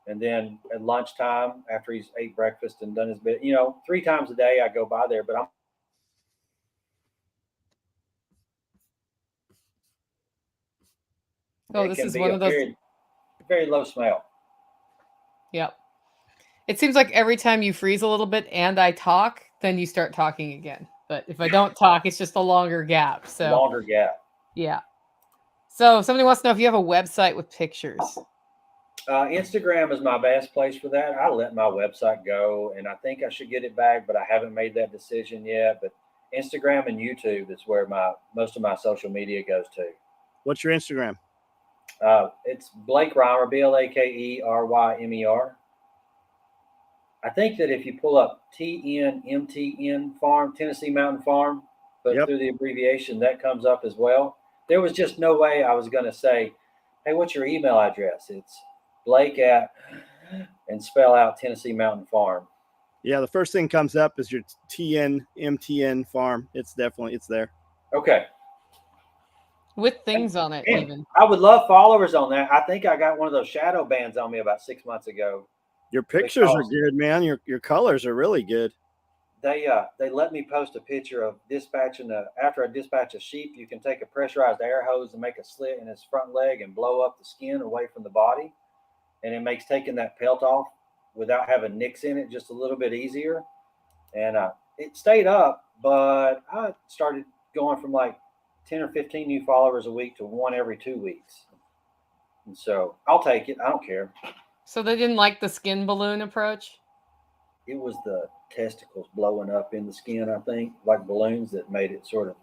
And then at lunchtime, after he's ate breakfast and done his bit, 3 times a day I go by there, but this is one of those very low smell. Yep. It seems like every time you freeze a little bit and I talk, then you start talking again. But if I don't talk, it's just a longer gap. So longer gap. Yeah. So somebody wants to know if you have a website with pictures. Instagram is my best place for that. I let my website go, and I think I should get it back, but I haven't made that decision yet. But Instagram and YouTube is where most of my social media goes to. What's your Instagram? It's Blake Rymer, BlakeRymer. I think that if you pull up TNMTN Farm, Tennessee Mountain Farm, but through the abbreviation, that comes up as well. There was just no way I was going to say, hey, what's your email address? It's Blake and spell out Tennessee Mountain Farm. Yeah, the first thing comes up is your TNMTN Farm. It's there. Okay. With things on it, even. I would love followers on that. I think I got one of those shadow bands on me about 6 months ago. Your pictures are good, man. Your colors are really good. They let me post a picture of dispatching after I dispatch a sheep, you can take a pressurized air hose and make a slit in his front leg and blow up the skin away from the body. And it makes taking that pelt off without having nicks in it just a little bit easier. And it stayed up, but I started going from like 10 or 15 new followers a week to 1 every 2 weeks. And so I'll take it. I don't care. So they didn't like the skin balloon approach? It was the testicles blowing up in the skin, I think, like balloons that made it sort of.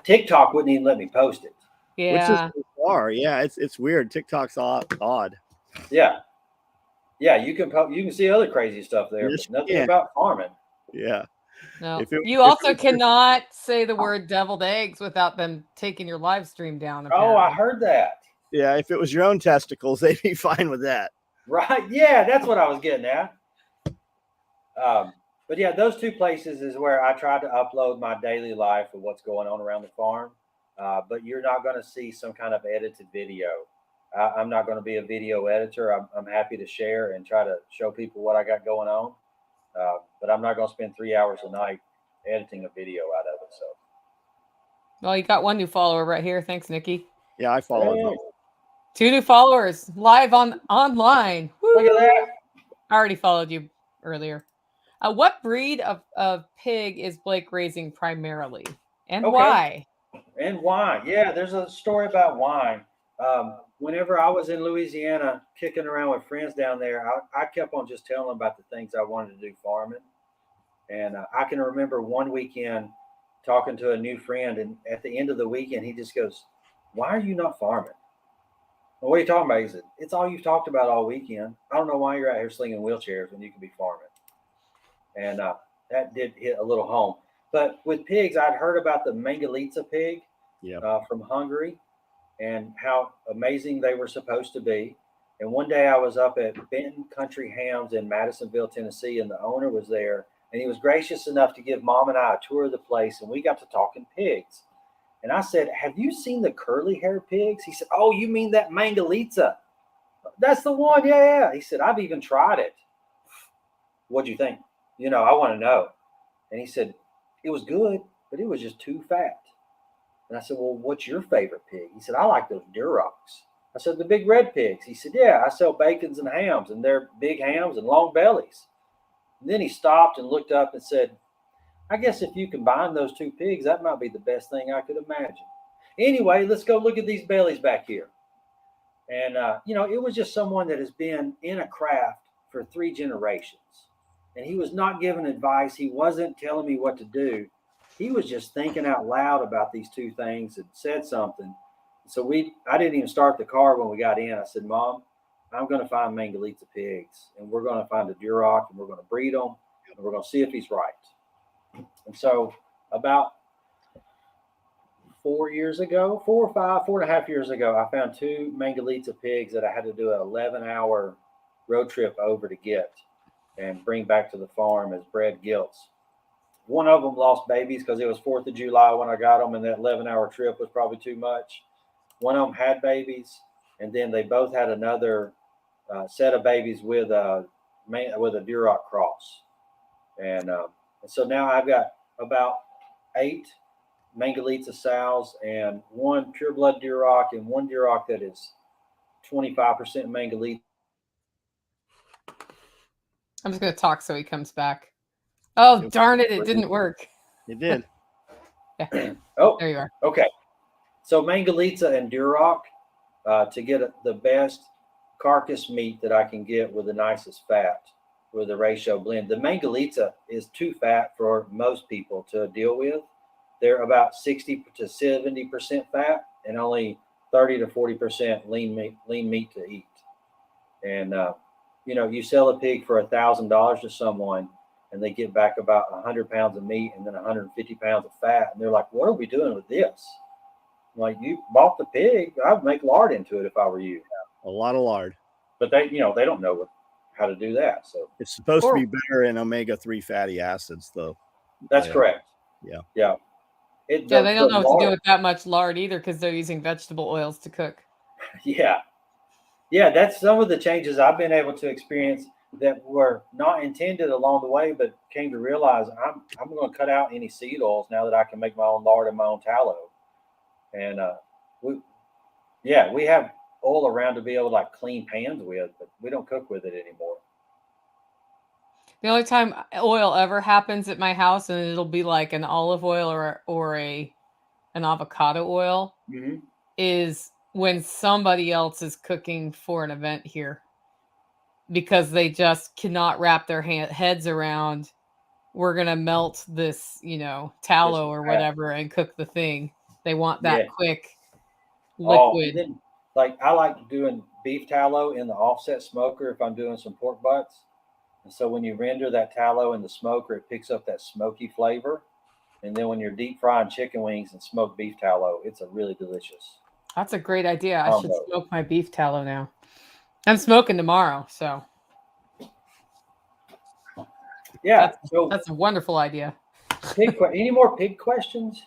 TikTok wouldn't even let me post it. Yeah. Which is bizarre. Yeah, it's weird. TikTok's odd. Yeah. Yeah, you can see other crazy stuff there, but nothing about farming. Yeah. No. You also cannot say the word deviled eggs without them taking your live stream down. Apparently. Oh, I heard that. Yeah, if it was your own testicles, they'd be fine with that. Right. Yeah, that's what I was getting at. But yeah, those two places is where I try to upload my daily life of what's going on around the farm. But you're not going to see some kind of edited video. I'm not going to be a video editor. I'm happy to share and try to show people what I got going on. But I'm not going to spend 3 hours a night editing a video out of it. So, Well, you got one new follower right here. Thanks, Nikki. Yeah, I followed hey, him. 2 new followers live online. Woo! look at that. I already followed you earlier. What breed of pig is Blake raising primarily, and Okay. why? And wine. Yeah, there's a story about wine. Whenever I was in Louisiana kicking around with friends down there, I kept on just telling them about the things I wanted to do farming. And I can remember one weekend talking to a new friend, and at the end of the weekend, he just goes, "Why are you not farming?" Well, what are you talking about? He said, "It's all you've talked about all weekend. I don't know why you're out here slinging wheelchairs when you could be farming." And that did hit a little home. But with pigs, I'd heard about the Mangalitsa pig from Hungary and how amazing they were supposed to be. And one day I was up at Benton Country Hams in Madisonville, Tennessee, and the owner was there. And he was gracious enough to give Mom and I a tour of the place. And we got to talking pigs. And I said, "Have you seen the curly hair pigs?" He said, "Oh, you mean that Mangalitsa? That's the one. Yeah. He said, "I've even tried it." What'd you think? I want to know. And he said, "It was good, but it was just too fat." And I said, "Well, what's your favorite pig?" He said, "I like those Durocs." I said, "The big red pigs." He said, "Yeah, I sell bacons and hams, and they're big hams and long bellies." And then he stopped and looked up and said, "I guess if you combine those two pigs, that might be the best thing I could imagine." Anyway, let's go look at these bellies back here. And, it was just someone that has been in a craft for 3 generations. And he was not giving advice. He wasn't telling me what to do. He was just thinking out loud about these two things and said something. So I didn't even start the car when we got in. I said, "Mom, I'm going to find Mangalitsa pigs, and we're going to find a Duroc, and we're going to breed them, and we're going to see if he's right." And so about 4 years ago, 4.5 years ago, I found 2 Mangalitsa pigs that I had to do an 11-hour road trip over to get and bring back to the farm as bred gilts. One of them lost babies because it was 4th of July when I got them, and that 11-hour trip was probably too much. One of them had babies, and then they both had another set of babies with a Duroc cross. And so now I've got about 8 Mangalitsa sows and 1 pure blood Duroc and 1 Duroc that is 25% Mangalitsa. I'm just going to talk so he comes back. Oh, darn it. It didn't work. It did. Yeah. Oh, there you are. Okay. So Mangalitsa and Duroc to get the best carcass meat that I can get with the nicest fat with a ratio blend. The Mangalitsa is too fat for most people to deal with. They're about 60 to 70% fat and only 30 to 40% lean meat to eat. And, you sell a pig for $1,000 to someone and they get back about 100 pounds of meat and then 150 pounds of fat. And they're like, "What are we doing with this?" I'm like, "You bought the pig. I'd make lard into it if I were you." A lot of lard. But they don't know how to do that. So it's supposed to be better in omega-3 fatty acids, though. That's correct. Yeah. Yeah. They don't know what to do with that much lard either because they're using vegetable oils to cook. Yeah. That's some of the changes I've been able to experience that were not intended along the way, but came to realize I'm going to cut out any seed oils now that I can make my own lard and my own tallow. And we have oil around to be able to like clean pans with, but we don't cook with it anymore. The only time oil ever happens at my house, and it'll be like an olive oil or an avocado oil, is when somebody else is cooking for an event here, because they just cannot wrap their heads around, we're going to melt this, tallow or whatever and cook the thing. They want that quick liquid. Then, I like doing beef tallow in the offset smoker if I'm doing some pork butts. And so when you render that tallow in the smoker, it picks up that smoky flavor. And then when you're deep frying chicken wings and smoked beef tallow, it's a really delicious. That's a great idea. I should smoke my beef tallow now. I'm smoking tomorrow, so. Yeah. So That's a wonderful idea. any more pig questions?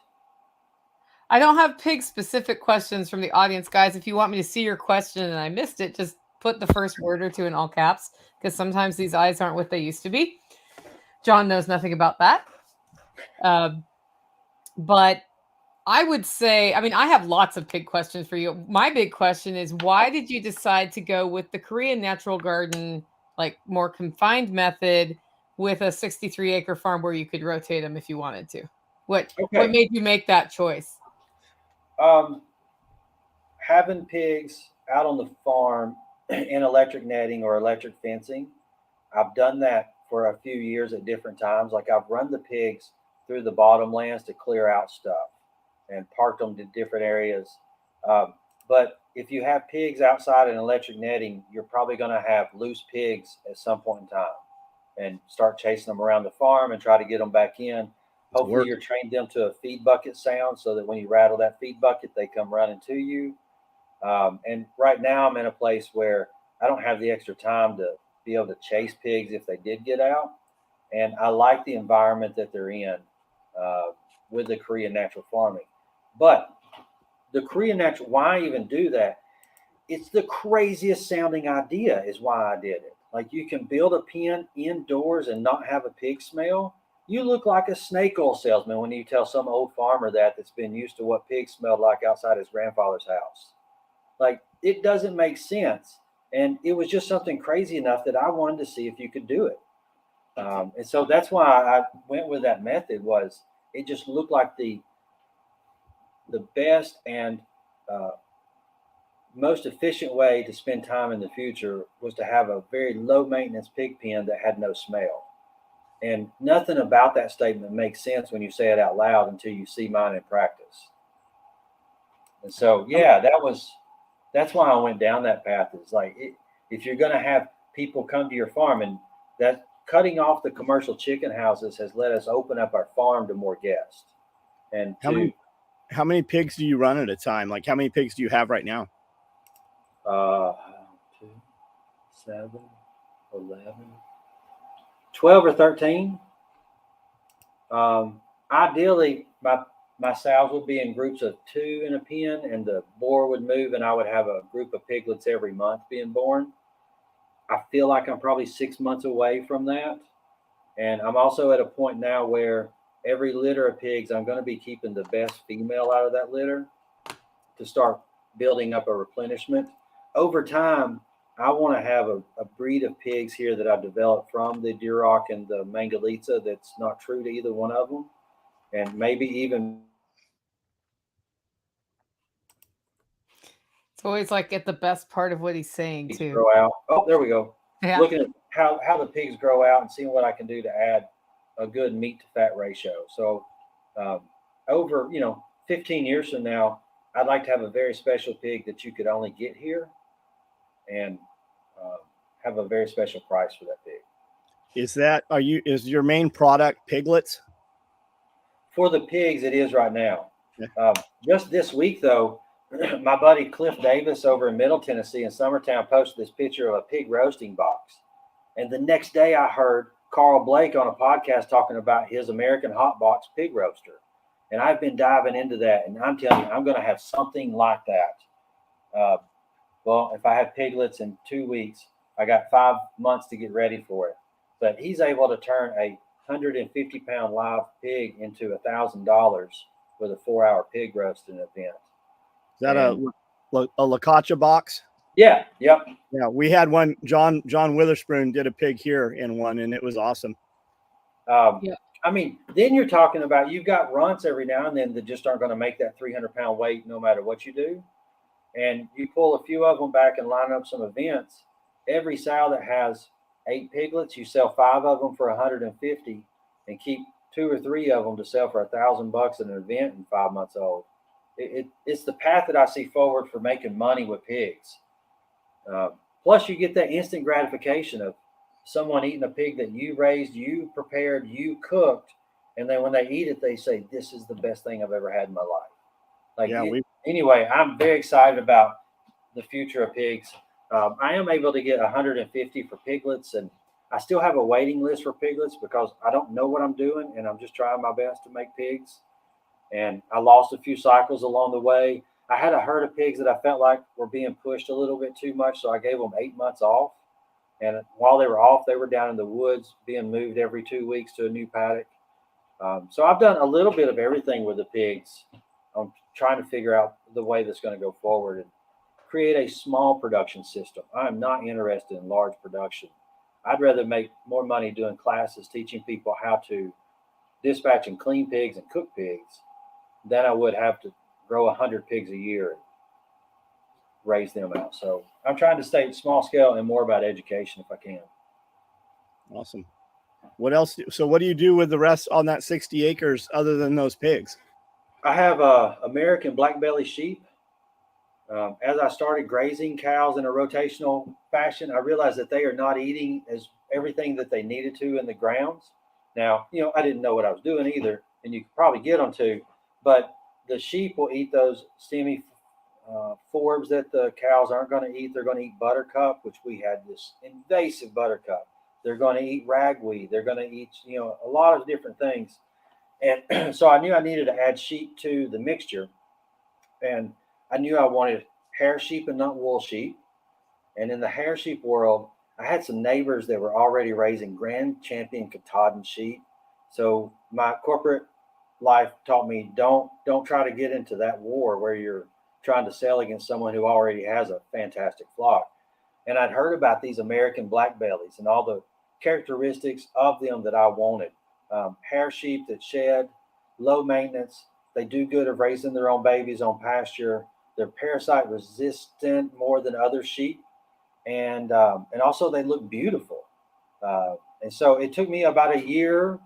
I don't have pig specific questions from the audience, guys. If you want me to see your question and I missed it, just put the first word or two in all caps, because sometimes these eyes aren't what they used to be. John knows nothing about that. But I would say, I mean, I have lots of pig questions for you. My big question is, why did you decide to go with the Korean natural garden, like more confined method, with a 63-acre farm where you could rotate them if you wanted to? What made you make that choice? Having pigs out on the farm in electric netting or electric fencing, I've done that for a few years at different times. Like I've run the pigs through the bottomlands to clear out stuff and parked them to different areas. But if you have pigs outside in electric netting, you're probably going to have loose pigs at some point in time and start chasing them around the farm and try to get them back in. Hopefully you're trained them to a feed bucket sound so that when you rattle that feed bucket, they come running to you. And right now I'm in a place where I don't have the extra time to be able to chase pigs if they did get out. And I like the environment that they're in with the Korean natural farming. But the Korean natural, why even do that? It's the craziest sounding idea is why I did it. Like you can build a pen indoors and not have a pig smell. You look like a snake oil salesman when you tell some old farmer that's been used to what pigs smelled like outside his grandfather's house. Like it doesn't make sense. And it was just something crazy enough that I wanted to see if you could do it. And so that's why I went with that method. Was it just looked like the best and most efficient way to spend time in the future was to have a very low maintenance pig pen that had no smell. And nothing about that statement makes sense when you say it out loud until you see mine in practice. And so, yeah, that's why I went down that path. It's like if you're going to have people come to your farm, and that cutting off the commercial chicken houses has let us open up our farm to more guests. And how many pigs do you run at a time? Like how many pigs do you have right now? 2, 7, 11, 12 or 13. Ideally, my sows would be in groups of 2 in a pen, and the boar would move, and I would have a group of piglets every month being born. I feel like I'm probably 6 months away from that. And I'm also at a point now where every litter of pigs, I'm going to be keeping the best female out of that litter to start building up a replenishment. Over time, I want to have a breed of pigs here that I've developed from the Duroc and the Mangalitsa that's not true to either one of them. And maybe even. It's always like at the best part of what he's saying too. Grow out. Oh, there we go. Yeah. Looking at how the pigs grow out and seeing what I can do to add a good meat to fat ratio. So over 15 years from now, I'd like to have a very special pig that you could only get here, and have a very special price for that pig. Is your main product piglets? For the pigs, it is right now. Just this week, though, my buddy Cliff Davis over in Middle Tennessee in Summertown posted this picture of a pig roasting box. And the next day I heard Carl Blake on a podcast talking about his American Hot Box pig roaster. And I've been diving into that, and I'm telling you, I'm going to have something like that. Well, if I have piglets in 2 weeks, I got 5 months to get ready for it. But he's able to turn a 150-pound live pig into $1,000 with a 4-hour pig roasting event. Is that a Lacacha box? Yeah. Yep. Yeah, we had one. John Witherspoon did a pig here in one, and it was awesome. Yeah. I mean, then you're talking about you've got runts every now and then that just aren't going to make that 300-pound weight no matter what you do. And you pull a few of them back and line up some events. Every sow that has 8 piglets, you sell 5 of them for $150, and keep 2 or 3 of them to sell for $1,000 at an event in 5 months old. It's the path that I see forward for making money with pigs. Plus, you get that instant gratification of someone eating a pig that you raised, you prepared, you cooked, and then when they eat it, they say, "This is the best thing I've ever had in my life." Anyway, I'm very excited about the future of pigs. I am able to get 150 for piglets, and I still have a waiting list for piglets because I don't know what I'm doing, and I'm just trying my best to make pigs. And I lost a few cycles along the way. I had a herd of pigs that I felt like were being pushed a little bit too much, so I gave them 8 months off. And while they were off, they were down in the woods being moved every 2 weeks to a new paddock. So I've done a little bit of everything with the pigs. I'm trying to figure out the way that's going to go forward and create a small production system. I'm not interested in large production. I'd rather make more money doing classes, teaching people how to dispatch and clean pigs and cook pigs than I would have to grow 100 pigs a year and raise them out. So I'm trying to stay small scale and more about education if I can. Awesome. What else? So what do you do with the rest on that 60 acres other than those pigs? I have American black belly sheep. As I started grazing cows in a rotational fashion, I realized that they are not eating as everything that they needed to in the grounds. Now, I didn't know what I was doing either, and you could probably get them to, but the sheep will eat those stemmy forbs that the cows aren't going to eat. They're going to eat buttercup, which we had this invasive buttercup. They're going to eat ragweed. They're going to eat, a lot of different things. And so I knew I needed to add sheep to the mixture. And I knew I wanted hair sheep and not wool sheep. And in the hair sheep world, I had some neighbors that were already raising Grand Champion Katahdin sheep. So my corporate life taught me don't try to get into that war where you're trying to sell against someone who already has a fantastic flock. And I'd heard about these American black bellies and all the characteristics of them that I wanted. Hair sheep that shed, low maintenance. They do good of raising their own babies on pasture. They're parasite resistant more than other sheep, and also they look beautiful. And so it took me about a year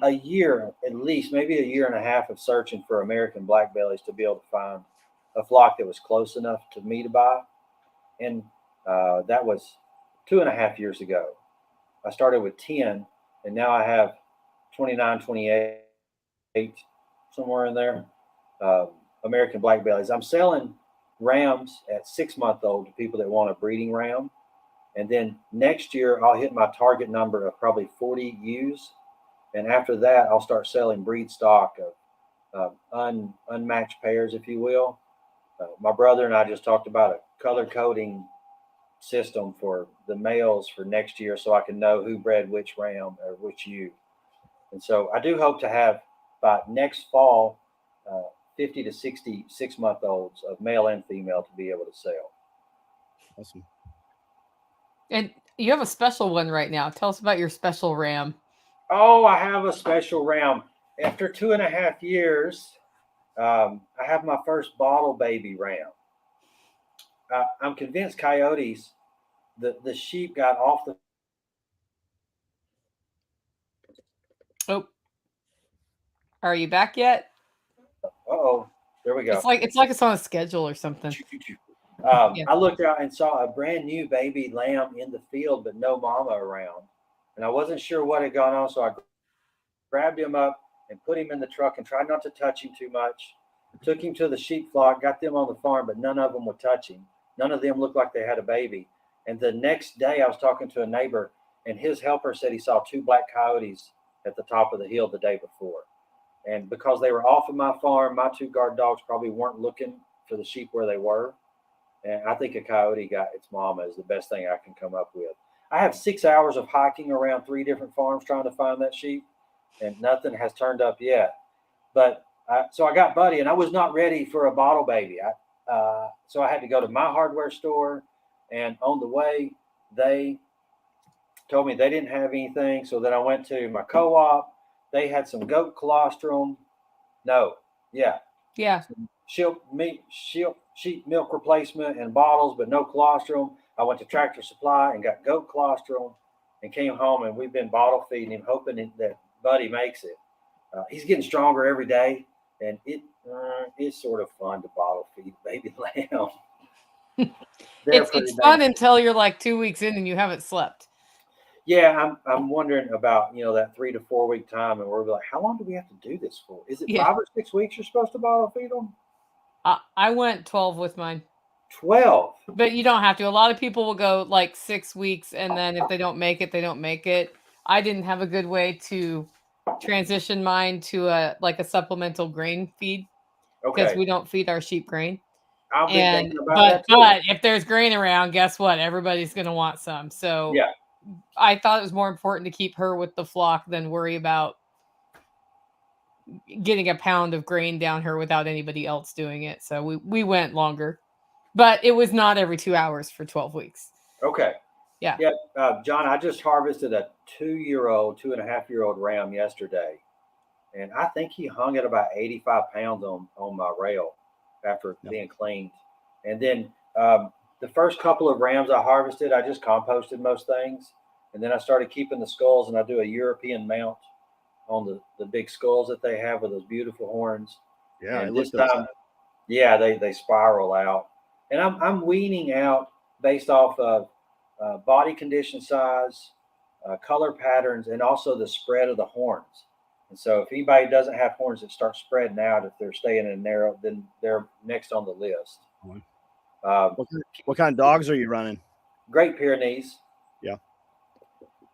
at least, maybe a year and a half of searching for American black bellies to be able to find a flock that was close enough to me to buy. And that was 2.5 years ago. I started with 10, and now I have 29, 28, somewhere in there. American black bellies. I'm selling rams at 6-month-old to people that want a breeding ram. And then next year, I'll hit my target number of probably 40 ewes. And after that, I'll start selling breed stock of unmatched pairs, if you will. My brother and I just talked about a color coding system for the males for next year so I can know who bred which ram or which ewe. And so I do hope to have by next fall 50 to 60 6-month-olds of male and female to be able to sell. Awesome. And you have a special one right now. Tell us about your special ram. Oh, I have a special ram. After 2.5 years, I have my first bottle baby ram. I'm convinced coyotes, the sheep got off the. Oh, are you back yet? Uh-oh, there we go. It's like it's on a schedule or something. I looked out and saw a brand new baby lamb in the field, but no mama around. And I wasn't sure what had gone on, so I grabbed him up and put him in the truck and tried not to touch him too much. Took him to the sheep flock, got them on the farm, but none of them would touch him. None of them looked like they had a baby. And the next day I was talking to a neighbor, and his helper said he saw 2 black coyotes at the top of the hill the day before. And because they were off of my farm, my 2 guard dogs probably weren't looking for the sheep where they were. And I think a coyote got its mama is the best thing I can come up with. I have 6 hours of hiking around 3 different farms trying to find that sheep, and nothing has turned up yet. But so I got Buddy, and I was not ready for a bottle baby. So I had to go to my hardware store, and on the way, they told me they didn't have anything. So then I went to my co-op. They had some goat colostrum. Sheep milk replacement and bottles, but no colostrum. I went to Tractor Supply and got goat colostrum and came home, and we've been bottle feeding him, hoping that Buddy makes it. He's getting stronger every day, and it's sort of fun to bottle feed baby lamb. It's fun until you're like 2 weeks in and you haven't slept. Yeah, I'm wondering about that 3 to 4 week time, and we're like, how long do we have to do this for? Is it 5 or 6 weeks you're supposed to bottle feed them? I went 12 with mine. 12. But you don't have to. A lot of people will go like 6 weeks, and then if they don't make it, they don't make it. I didn't have a good way to transition mine to a supplemental grain feed because Okay. we don't feed our sheep grain. I've been And thinking about that too. but if there's grain around, guess what? Everybody's going to want some. So Yeah. I thought it was more important to keep her with the flock than worry about getting a pound of grain down her without anybody else doing it. So we went longer, but it was not every 2 hours for 12 weeks. Okay. Yeah. Yeah. John, I just harvested a 2.5-year-old ram yesterday. And I think he hung at about 85 pounds on my rail after being cleaned. And then the first couple of rams I harvested, I just composted most things. And then I started keeping the skulls, and I do a European mount on the big skulls that they have with those beautiful horns. Yeah, and this time, yeah, they spiral out. And I'm weaning out based off of body condition size, color patterns, and also the spread of the horns. And so if anybody doesn't have horns that start spreading out, if they're staying in narrow, then they're next on the list. What kind of dogs are you running? Great Pyrenees. Yeah.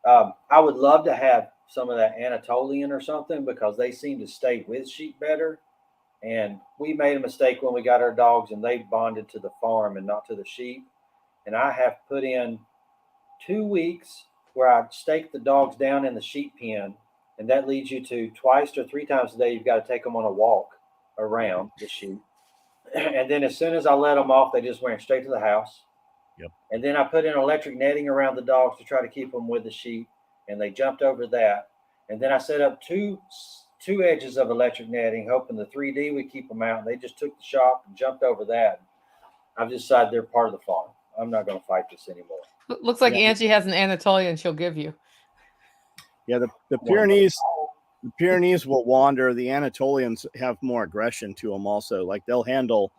I would love to have some of that Anatolian or something because they seem to stay with sheep better. And we made a mistake when we got our dogs and they bonded to the farm and not to the sheep. And I have put in 2 weeks where I stake the dogs down in the sheep pen. And that leads you to twice or 3 times a day, you've got to take them on a walk around the sheep. And then as soon as I let them off, they just went straight to the house. Yep. And then I put in electric netting around the dogs to try to keep them with the sheep. And they jumped over that. And then I set up two edges of electric netting, hoping the 3D would keep them out. And they just took the shock and jumped over that. I've decided they're part of the farm. I'm not going to fight this anymore. Looks like Angie has an Anatolian she'll give you. Yeah, the Pyrenees will wander. The Anatolians have more aggression to them also. Like they'll handle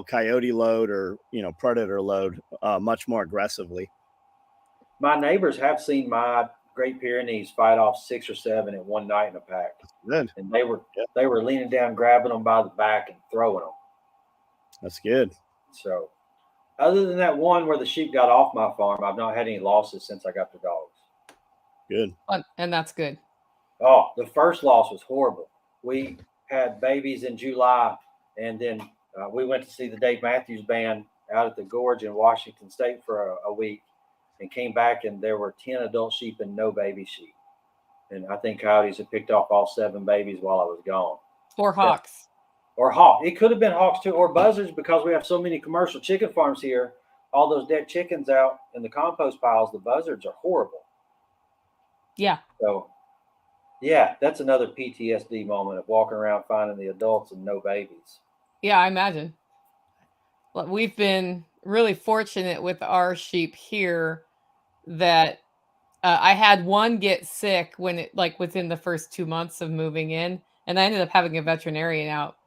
coyote load or predator load much more aggressively. My neighbors have seen my Great Pyrenees fight off 6 or 7 in one night in a pack. Good. And they were leaning down, grabbing them by the back and throwing them. That's good. So other than that one where the sheep got off my farm, I've not had any losses since I got the dogs. Good. And that's good. Oh, the first loss was horrible. We had babies in July, and then we went to see the Dave Matthews Band out at the Gorge in Washington State for a week and came back, and there were 10 adult sheep and no baby sheep. And I think coyotes had picked off all 7 babies while I was gone. Or hawks. Or hawk. It could have been hawks too, or buzzards, because we have so many commercial chicken farms here. All those dead chickens out in the compost piles, the buzzards are horrible. Yeah. So, yeah, that's another PTSD moment of walking around finding the adults and no babies. Yeah, I imagine. Well, we've been really fortunate with our sheep here that I had one get sick when within the first 2 months of moving in, and I ended up having a veterinarian out,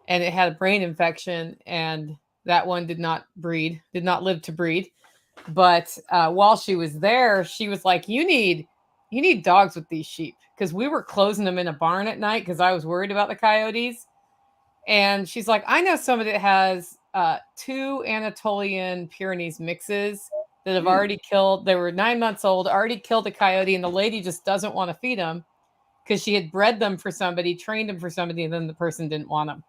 and it had a brain infection, and that one did not live to breed. But while she was there, she was like, you need dogs with these sheep, because we were closing them in a barn at night because I was worried about the coyotes. And she's like, I know somebody that has 2 Anatolian Pyrenees mixes that have already killed. They were 9 months old, already killed a coyote, and the lady just doesn't want to feed them because she had bred them for somebody, trained them for somebody, and then the person didn't want them.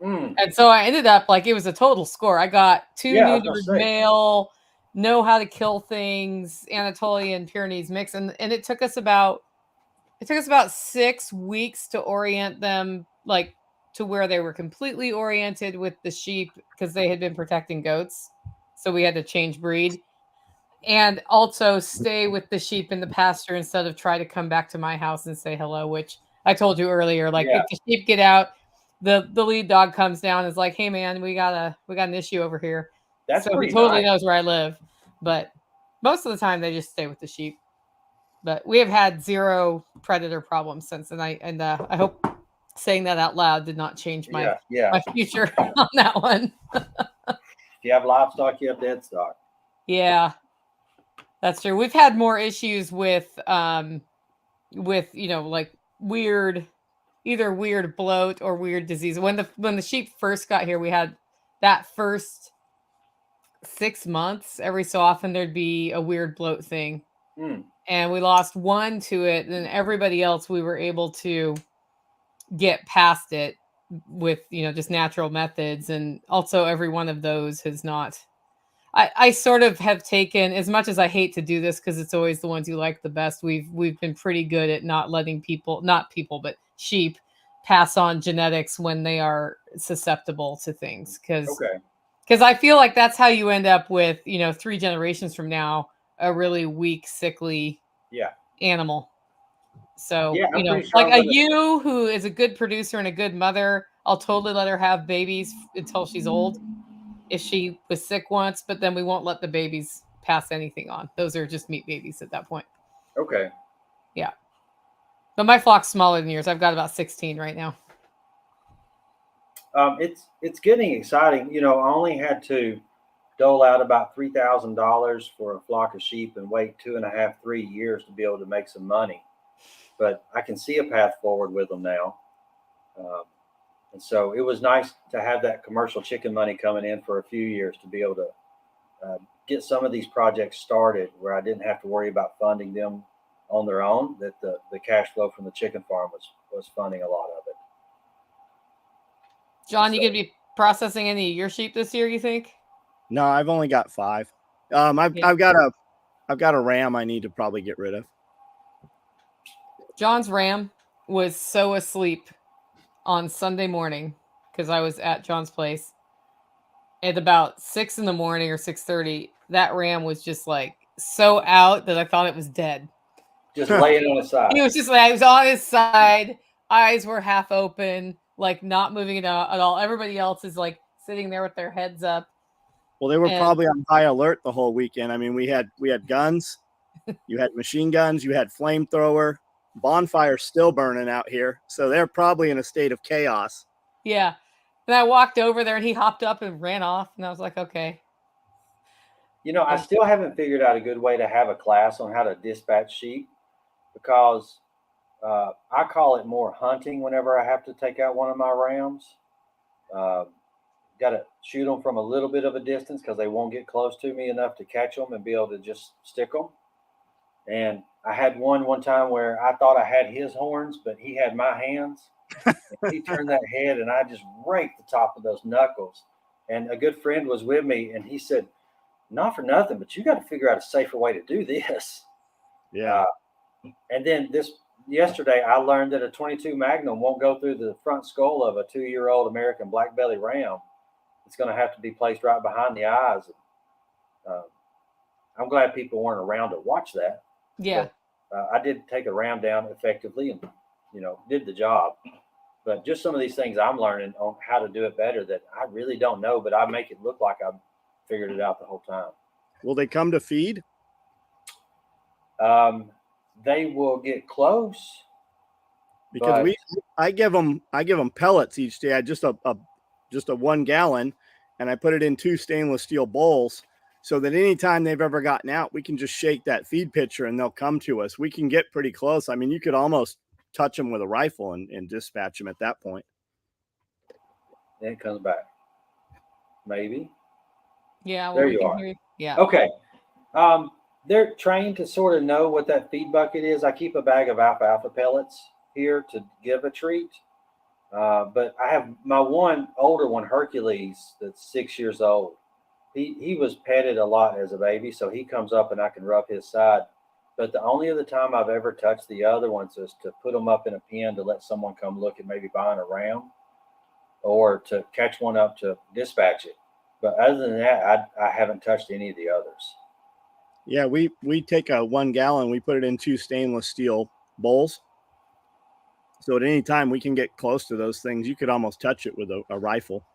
And so I ended up it was a total score. I got 2 neutered male, know how to kill things, Anatolian Pyrenees mix, and it took us about 6 weeks to orient them to where they were completely oriented with the sheep, because they had been protecting goats. So we had to change breed and also stay with the sheep in the pasture instead of try to come back to my house and say hello, which I told you earlier. If the sheep get out, the lead dog comes down and is like, hey man, we got an issue over here. So he totally knows where I live, but most of the time they just stay with the sheep. But we have had 0 predator problems since, and I hope saying that out loud did not change my future on that one. If you have livestock, you have dead stock. Yeah, that's true. We've had more issues with weird bloat or weird disease. When the sheep first got here, we had that first 6 months, every so often there'd be a weird bloat thing. And we lost one to it, and everybody else we were able to get past it with, just natural methods. And also every one of those has not, I sort of have taken, as much as I hate to do this because it's always the ones you like the best, we've been pretty good at not letting but sheep pass on genetics when they are susceptible to things. Because I feel like that's how you end up with, 3 generations from now, a really weak, sickly animal. So, like a ewe who is a good producer and a good mother, I'll totally let her have babies until she's old if she was sick once, but then we won't let the babies pass anything on. Those are just meat babies at that point. Okay. Yeah. But my flock's smaller than yours. I've got about 16 right now. It's getting exciting. I only had to dole out about $3,000 for a flock of sheep and wait 2.5, 3 years to be able to make some money. But I can see a path forward with them now. And so it was nice to have that commercial chicken money coming in for a few years to be able to get some of these projects started where I didn't have to worry about funding them on their own, that the cash flow from the chicken farm was funding a lot of it. John, you going to be processing any of your sheep this year, you think? No, I've only got 5. I've got a ram I need to probably get rid of. John's ram was so asleep on Sunday morning because I was at John's place at about 6 in the morning or 6:30. That ram was just like so out that I thought it was dead. Just laying on his side. He was just like, he was on his side. Eyes were half open, like not moving at all. Everybody else is like sitting there with their heads up. Well, they were probably on high alert the whole weekend. I mean, we had guns, you had machine guns, you had flamethrower, bonfire still burning out here. So they're probably in a state of chaos. Yeah. And I walked over there and he hopped up and ran off. And I was like, okay. I still haven't figured out a good way to have a class on how to dispatch sheep because I call it more hunting whenever I have to take out one of my rams. Got to shoot them from a little bit of a distance because they won't get close to me enough to catch them and be able to just stick them. And I had one time where I thought I had his horns, but he had my hands. He turned that head and I just raked the top of those knuckles. And a good friend was with me and he said, not for nothing, but you got to figure out a safer way to do this. Yeah. And then yesterday I learned that a 22 Magnum won't go through the front skull of a 2-year-old American black belly ram. It's going to have to be placed right behind the eyes. I'm glad people weren't around to watch that. Yeah. But, I did take a ram down effectively and, did the job. But just some of these things I'm learning on how to do it better that I really don't know, but I make it look like I've figured it out the whole time. Will they come to feed? They will get close. Because I give them pellets each day. I just a 1 gallon, and I put it in 2 stainless steel bowls so that anytime they've ever gotten out, we can just shake that feed pitcher and they'll come to us. We can get pretty close. I mean, you could almost touch them with a rifle and dispatch them at that point. Then it comes back. Maybe. Yeah. Well, there you are. Yeah. Okay. They're trained to sort of know what that feed bucket is. I keep a bag of alfalfa pellets here to give a treat. But I have my one older one, Hercules, that's 6 years old. He was petted a lot as a baby, so he comes up and I can rub his side. But the only other time I've ever touched the other ones is to put them up in a pen to let someone come look at maybe buying a ram or to catch one up to dispatch it. But other than that, I haven't touched any of the others. Yeah, we take a 1 gallon, we put it in 2 stainless steel bowls. So at any time we can get close to those things, you could almost touch it with a rifle.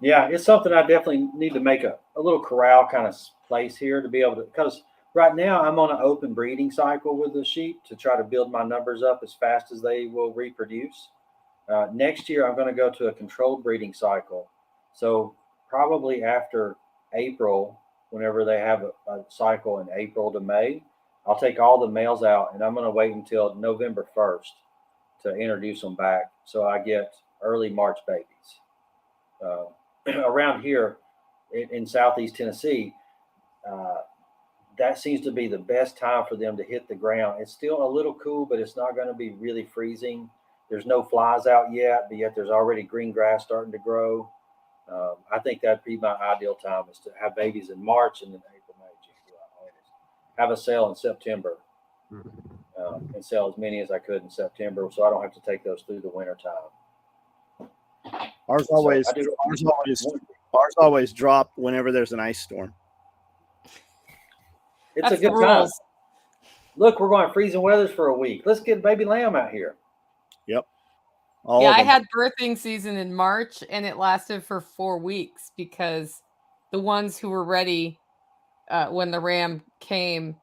Yeah, it's something I definitely need to make a little corral kind of place here to be able to, because right now I'm on an open breeding cycle with the sheep to try to build my numbers up as fast as they will reproduce. Next year, I'm going to go to a controlled breeding cycle. So probably after April, whenever they have a cycle in April to May, I'll take all the males out and I'm going to wait until November 1st to introduce them back. So I get early March babies. around here in Southeast Tennessee, that seems to be the best time for them to hit the ground. It's still a little cool, but it's not going to be really freezing. There's no flies out yet, but yet there's already green grass starting to grow. I think that'd be my ideal time, is to have babies in March and then April, May, June, July, August. Have a sale in September, and sell as many as I could in September, so I don't have to take those through the winter time. Ours always drop whenever there's an ice storm. It's That's a good the time. rules. Look, we're going freezing weathers for a week. Let's get baby lamb out here. Yep. Yeah, I had birthing season in March, and it lasted for 4 weeks because the ones who were ready when the ram came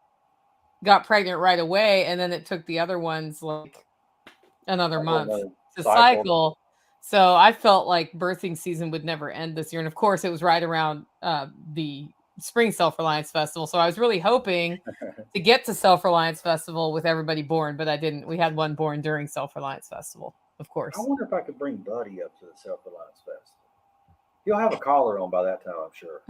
got pregnant right away, and then it took the other ones like another month to cycle. So I felt like birthing season would never end this year. And of course, it was right around the Spring Self-Reliance Festival. So I was really hoping to get to Self-Reliance Festival with everybody born, but I didn't. We had one born during Self-Reliance Festival, of course. I wonder if I could bring Buddy up to the Self-Reliance Festival. He'll have a collar on by that time, I'm sure.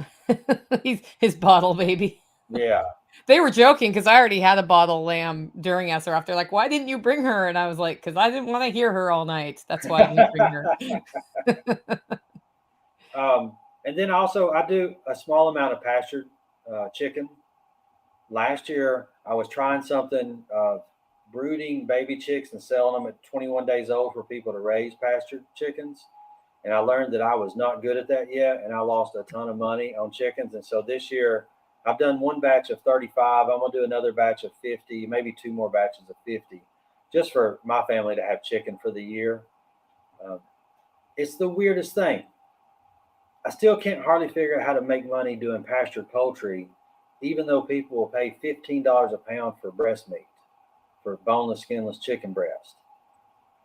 He's his bottle baby. Yeah. They were joking because I already had a bottle lamb during SRF. They're like, why didn't you bring her? And I was like, because I didn't want to hear her all night. That's why I didn't bring her. And then also I do a small amount of pastured chicken. Last year I was trying something, brooding baby chicks and selling them at 21 days old for people to raise pastured chickens. And I learned that I was not good at that yet. And I lost a ton of money on chickens. And so this year I've done one batch of 35. I'm going to do another batch of 50, maybe 2 more batches of 50, just for my family to have chicken for the year. It's the weirdest thing. I still can't hardly figure out how to make money doing pastured poultry, even though people will pay $15 a pound for breast meat, for boneless, skinless chicken breast.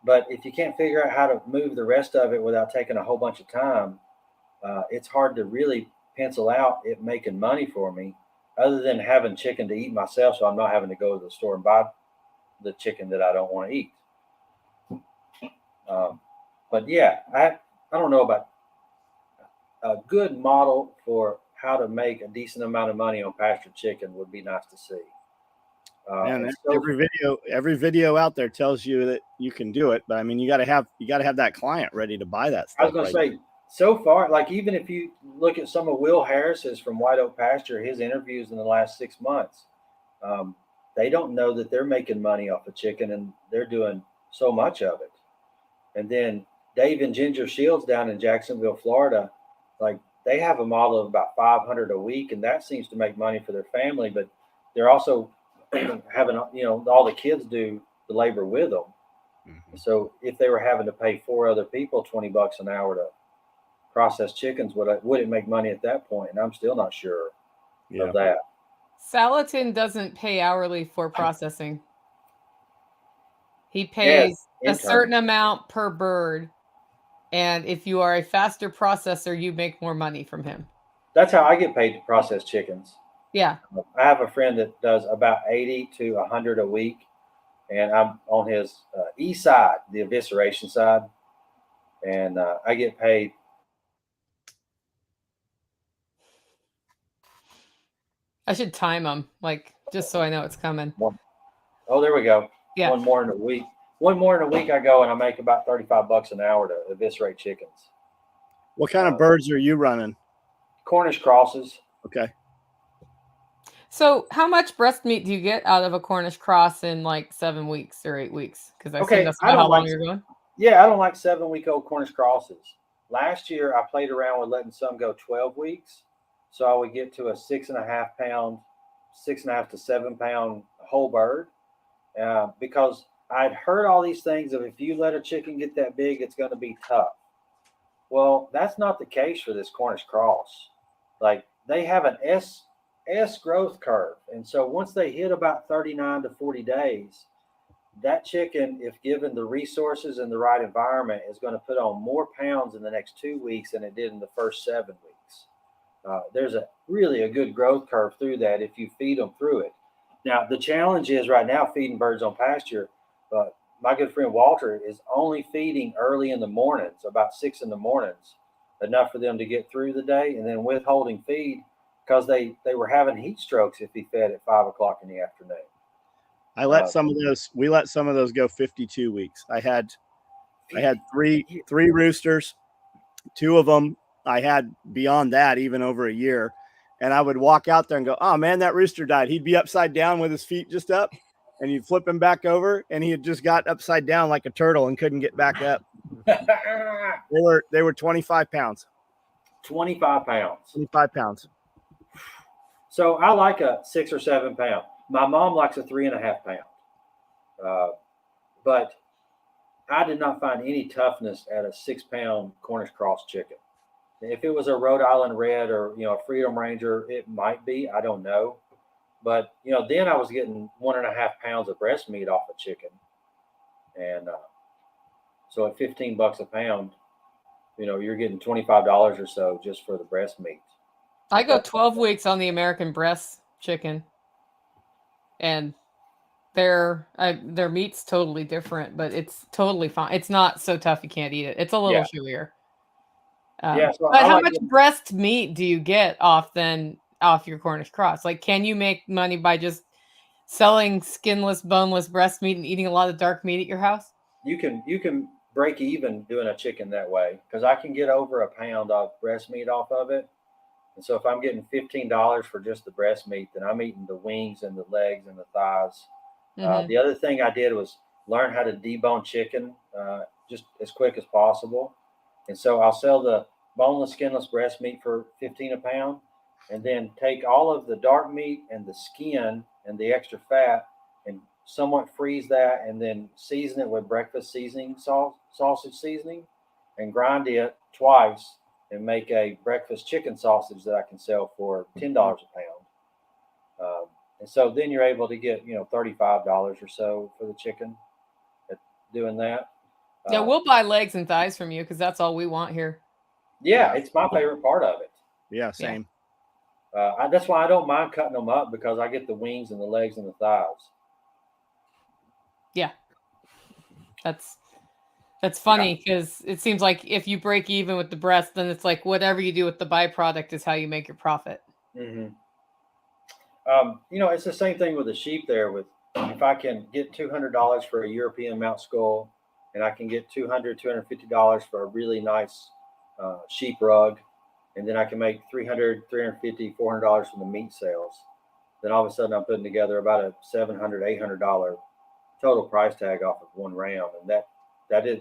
But if you can't figure out how to move the rest of it without taking a whole bunch of time, it's hard to really pencil out it making money for me, other than having chicken to eat myself, so I'm not having to go to the store and buy the chicken that I don't want to eat. But yeah, I don't know about a good model for how to make a decent amount of money on pastured chicken would be nice to see. And every video out there tells you that you can do it, but I mean, you got to have that client ready to buy that stuff. I was going to say, so far, like even if you look at some of Will Harris's from White Oak Pasture, his interviews in the last 6 months, they don't know that they're making money off of chicken, and they're doing so much of it. And then Dave and Ginger Shields down in Jacksonville, Florida, like they have a model of about 500 a week, and that seems to make money for their family, but they're also having, all the kids do the labor with them. Mm-hmm. So if they were having to pay 4 other people $20 an hour to process chickens, would it make money at that point? And I'm still not sure of that. Salatin doesn't pay hourly for processing. He pays a certain amount per bird. And if you are a faster processor, you make more money from him. That's how I get paid to process chickens. Yeah. I have a friend that does about 80 to 100 a week. And I'm on his east side, the evisceration side. And I get paid. I should time them, like, just so I know it's coming. Oh, there we go. Yeah. One more in a week. I go and I make about $35 an hour to eviscerate chickens. What kind of birds are you running? Cornish crosses. Okay. So how much breast meat do you get out of a Cornish cross in like 7 weeks or 8 weeks? Because I think that's how long you're going. Yeah, I don't like 7-week-old Cornish crosses. Last year, I played around with letting some go 12 weeks. So I would get to a 6.5 to 7 pound whole bird, because I'd heard all these things of if you let a chicken get that big, it's going to be tough. Well, that's not the case for this Cornish cross. Like they have an S growth curve. And so once they hit about 39 to 40 days, that chicken, if given the resources and the right environment, is going to put on more pounds in the next 2 weeks than it did in the first 7 weeks. There's really a good growth curve through that if you feed them through it. Now, the challenge is right now feeding birds on pasture. My good friend Walter is only feeding early in the mornings, about 6 in the mornings, enough for them to get through the day, and then withholding feed because they were having heat strokes if he fed at 5 o'clock in the afternoon. We let some of those go 52 weeks. I had three roosters. Two of them I had beyond that, even over a year. And I would walk out there and go, oh man, that rooster died. He'd be upside down with his feet just up, and you'd flip him back over, and he had just got upside down like a turtle and couldn't get back up. They were 25 pounds. 25 pounds. 25 pounds. So I like a 6 or 7 pound. My mom likes a 3.5 pound. But I did not find any toughness at a 6 pound Cornish cross chicken. If it was a Rhode Island Red or, a Freedom Ranger, it might be, I don't know. But, then I was getting 1.5 pounds of breast meat off a chicken. And so at $15 a pound, you're getting $25 or so just for the breast meat. I go 12 weeks on the American breast chicken, and their meat's totally different, but it's totally fine. It's not so tough you can't eat it. It's a little chewier. So but how much breast meat do you get off your Cornish cross? Like, can you make money by just selling skinless, boneless breast meat and eating a lot of dark meat at your house? You can break even doing a chicken that way, because I can get over a pound of breast meat off of it. And so if I'm getting $15 for just the breast meat, then I'm eating the wings and the legs and the thighs. The other thing I did was learn how to debone chicken just as quick as possible. And so I'll sell the boneless, skinless breast meat for $15 a pound, and then take all of the dark meat and the skin and the extra fat and somewhat freeze that, and then season it with breakfast seasoning, sausage seasoning, and grind it twice and make a breakfast chicken sausage that I can sell for $10 a pound. And so then you're able to get, $35 or so for the chicken at doing that. Yeah, we'll buy legs and thighs from you because that's all we want here. Yeah, it's my favorite part of it. Yeah, same. That's why I don't mind cutting them up, because I get the wings and the legs and the thighs. Yeah. That's funny, because it seems like if you break even with the breast, then it's like whatever you do with the byproduct is how you make your profit. Mm-hmm. It's the same thing with the sheep there. With if I can get $200 for a European mount skull, and I can get $250 for a really nice sheep rug, and then I can make $300, $350, $400 from the meat sales, then all of a sudden I'm putting together about a $700, $800 total price tag off of one ram, and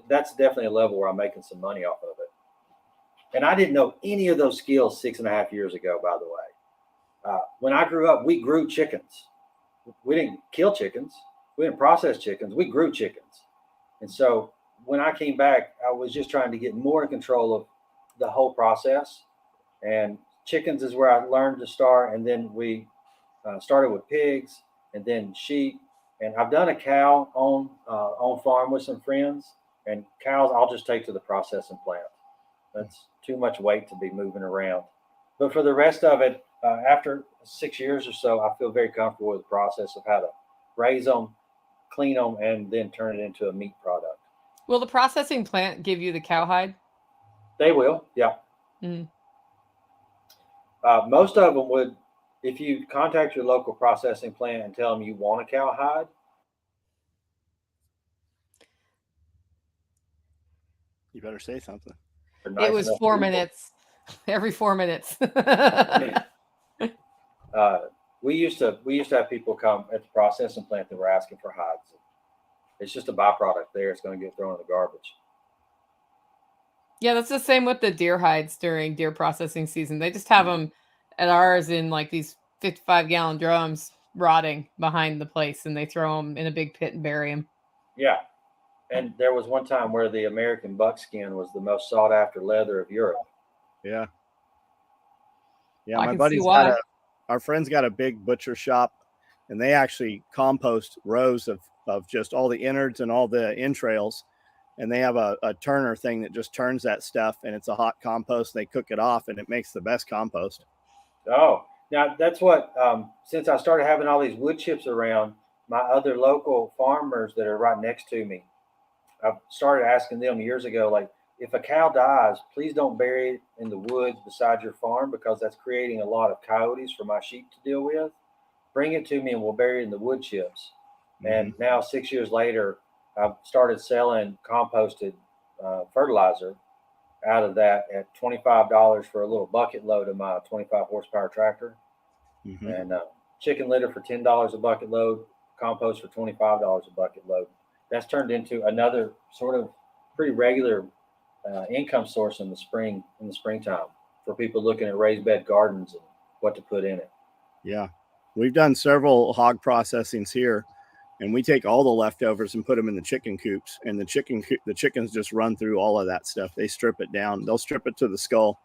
that's definitely a level where I'm making some money off of it. And I didn't know any of those skills 6.5 years ago, by the way. When I grew up, we grew chickens. We didn't kill chickens. We didn't process chickens. We grew chickens. And so when I came back, I was just trying to get more in control of the whole process. And chickens is where I learned to start. And then we started with pigs, and then sheep. And I've done a cow on farm with some friends. And cows I'll just take to the processing plant. That's too much weight to be moving around. But for the rest of it, after 6 years or so, I feel very comfortable with the process of how to raise them, clean them, and then turn it into a meat product. Will the processing plant give you the cowhide? They will, yeah. Mm. Most of them would, if you contact your local processing plant and tell them you want a cowhide. You better say something. It was 4 minutes. Every 4 minutes. We used to have people come at the processing plant that were asking for hides. It's just a byproduct there. It's going to get thrown in the garbage. Yeah, that's the same with the deer hides during deer processing season. They just have them at ours in like these 55-gallon drums rotting behind the place, and they throw them in a big pit and bury them. Yeah. And there was one time where the American buckskin was the most sought after leather of Europe. Yeah. Yeah, I my buddy's our friend's got a big butcher shop, and they actually compost rows of just all the innards and all the entrails. And they have a turner thing that just turns that stuff, and it's a hot compost. They cook it off, and it makes the best compost. Oh, now that's what, since I started having all these wood chips around, my other local farmers that are right next to me, I've started asking them years ago, like, if a cow dies, please don't bury it in the woods beside your farm, because that's creating a lot of coyotes for my sheep to deal with. Bring it to me and we'll bury it in the wood chips. And now 6 years later, I've started selling composted fertilizer out of that at $25 for a little bucket load of my 25 horsepower tractor. And chicken litter for $10 a bucket load, compost for $25 a bucket load. That's turned into another sort of pretty regular income source in the springtime for people looking at raised bed gardens and what to put in it. Yeah, we've done several hog processings here, and we take all the leftovers and put them in the chicken coops, and the chickens just run through all of that stuff. They strip it down. They'll strip it to the skull.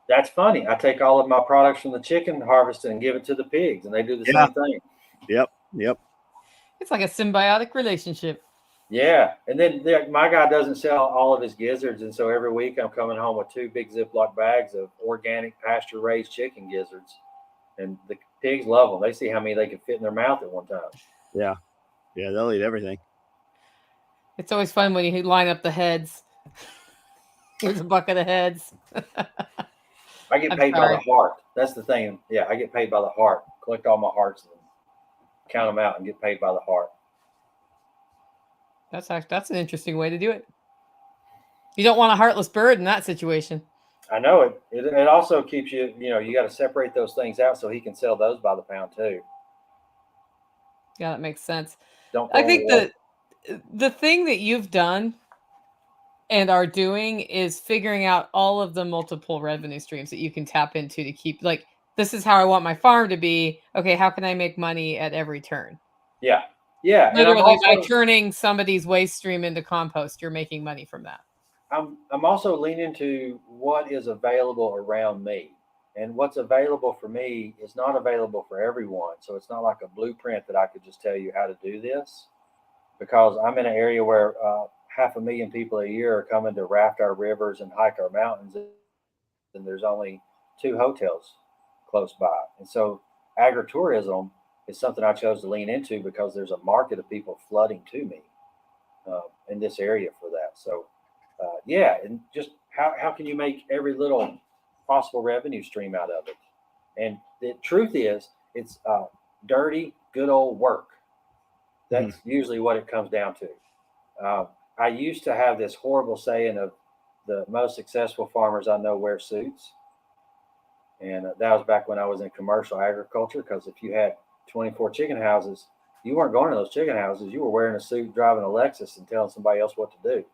That's funny. I take all of my products from the chicken harvest and give it to the pigs, and they do the same thing. Yep. It's like a symbiotic relationship. Yeah. And then my guy doesn't sell all of his gizzards. And so every week I'm coming home with 2 big Ziploc bags of organic pasture raised chicken gizzards. And the pigs love them. They see how many they can fit in their mouth at one time. Yeah. They'll eat everything. It's always fun when you line up the heads. Here's a bucket of heads. I get paid by the heart. That's the thing. Yeah, I get paid by the heart. Collect all my hearts and count them out and get paid by the heart. That's an interesting way to do it. You don't want a heartless bird in that situation. I know it. It also keeps you, you got to separate those things out so he can sell those by the pound too. Yeah, that makes sense. I think the thing that you've done and are doing is figuring out all of the multiple revenue streams that you can tap into to keep, like, this is how I want my farm to be. Okay, how can I make money at every turn? Yeah. Literally, by turning somebody's waste stream into compost, you're making money from that. I'm also leaning to what is available around me. And what's available for me is not available for everyone. So it's not like a blueprint that I could just tell you how to do this, because I'm in an area where 500,000 people a year are coming to raft our rivers and hike our mountains. And there's only 2 hotels close by. And so agritourism is something I chose to lean into because there's a market of people flooding to me in this area for that. So and just how can you make every little possible revenue stream out of it? And the truth is, it's dirty, good old work. That's usually what it comes down to. I used to have this horrible saying of the most successful farmers I know wear suits. And that was back when I was in commercial agriculture, because if you had 24 chicken houses, you weren't going to those chicken houses. You were wearing a suit, driving a Lexus, and telling somebody else what to do.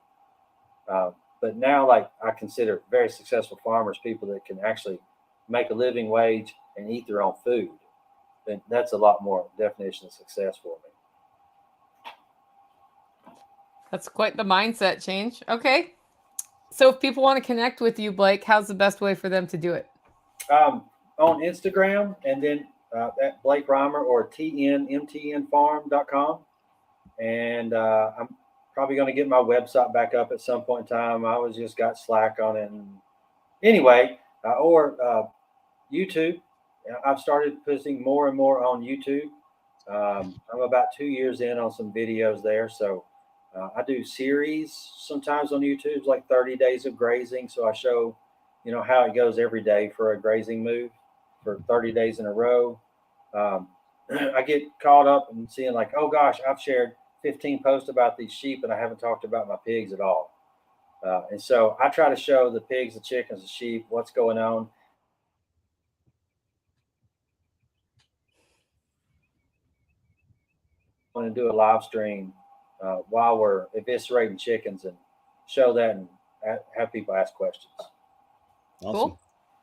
But now, like, I consider very successful farmers people that can actually make a living wage and eat their own food. And that's a lot more definition of success for me. That's quite the mindset change. Okay. So if people want to connect with you, Blake, how's the best way for them to do it? On Instagram, and then at Blake Rymer or tnmtnfarm.com. And I'm probably going to get my website back up at some point in time. I just got slack on it. And anyway, or YouTube. I've started posting more and more on YouTube. I'm about 2 years in on some videos there. So I do series sometimes on YouTube, like 30 days of grazing. So I show, how it goes every day for a grazing move for 30 days in a row. I get caught up in seeing like, oh gosh, I've shared 15 posts about these sheep and I haven't talked about my pigs at all. And so I try to show the pigs, the chickens, the sheep, what's going on. I'm going to do a live stream while we're eviscerating chickens and show that and have people ask questions. Awesome. Cool.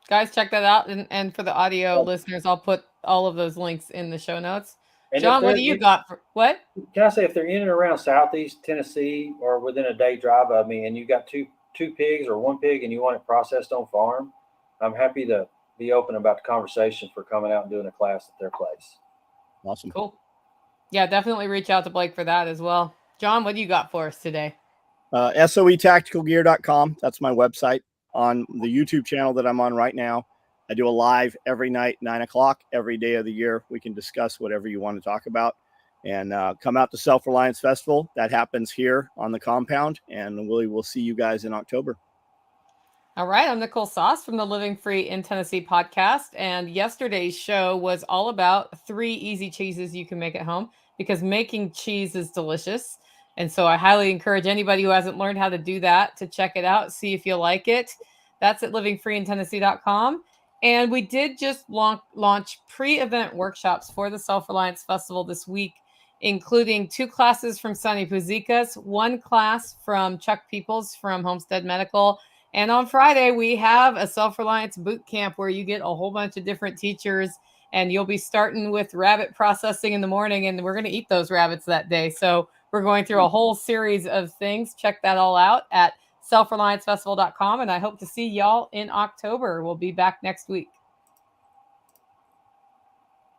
Guys, check that out. And for the audio listeners, I'll put all of those links in the show notes. And John, what do you got for what? Can I say, if they're in and around Southeast Tennessee or within a day drive of me, and you got two pigs or 1 pig and you want it processed on farm, I'm happy to be open about the conversation for coming out and doing a class at their place. Awesome. Cool. Yeah, definitely reach out to Blake for that as well. John, what do you got for us today? SOEtacticalgear.com. That's my website. On the YouTube channel that I'm on right now, I do a live every night, 9:00, every day of the year. We can discuss whatever you want to talk about. And come out to Self-Reliance Festival. That happens here on the compound. And we will see you guys in October. All right, I'm Nicole Sauce from the Living Free in Tennessee podcast. And yesterday's show was all about 3 easy cheeses you can make at home, because making cheese is delicious. And so I highly encourage anybody who hasn't learned how to do that to check it out, see if you like it. That's at livingfreeintennessee.com. And we did just launch pre-event workshops for the Self-Reliance Festival this week, including 2 classes from Sonny Puzikas, 1 class from Chuck Peoples from Homestead Medical. And on Friday, we have a self-reliance boot camp where you get a whole bunch of different teachers, and you'll be starting with rabbit processing in the morning, and we're going to eat those rabbits that day. So we're going through a whole series of things. Check that all out at selfreliancefestival.com. And I hope to see y'all in October. We'll be back next week.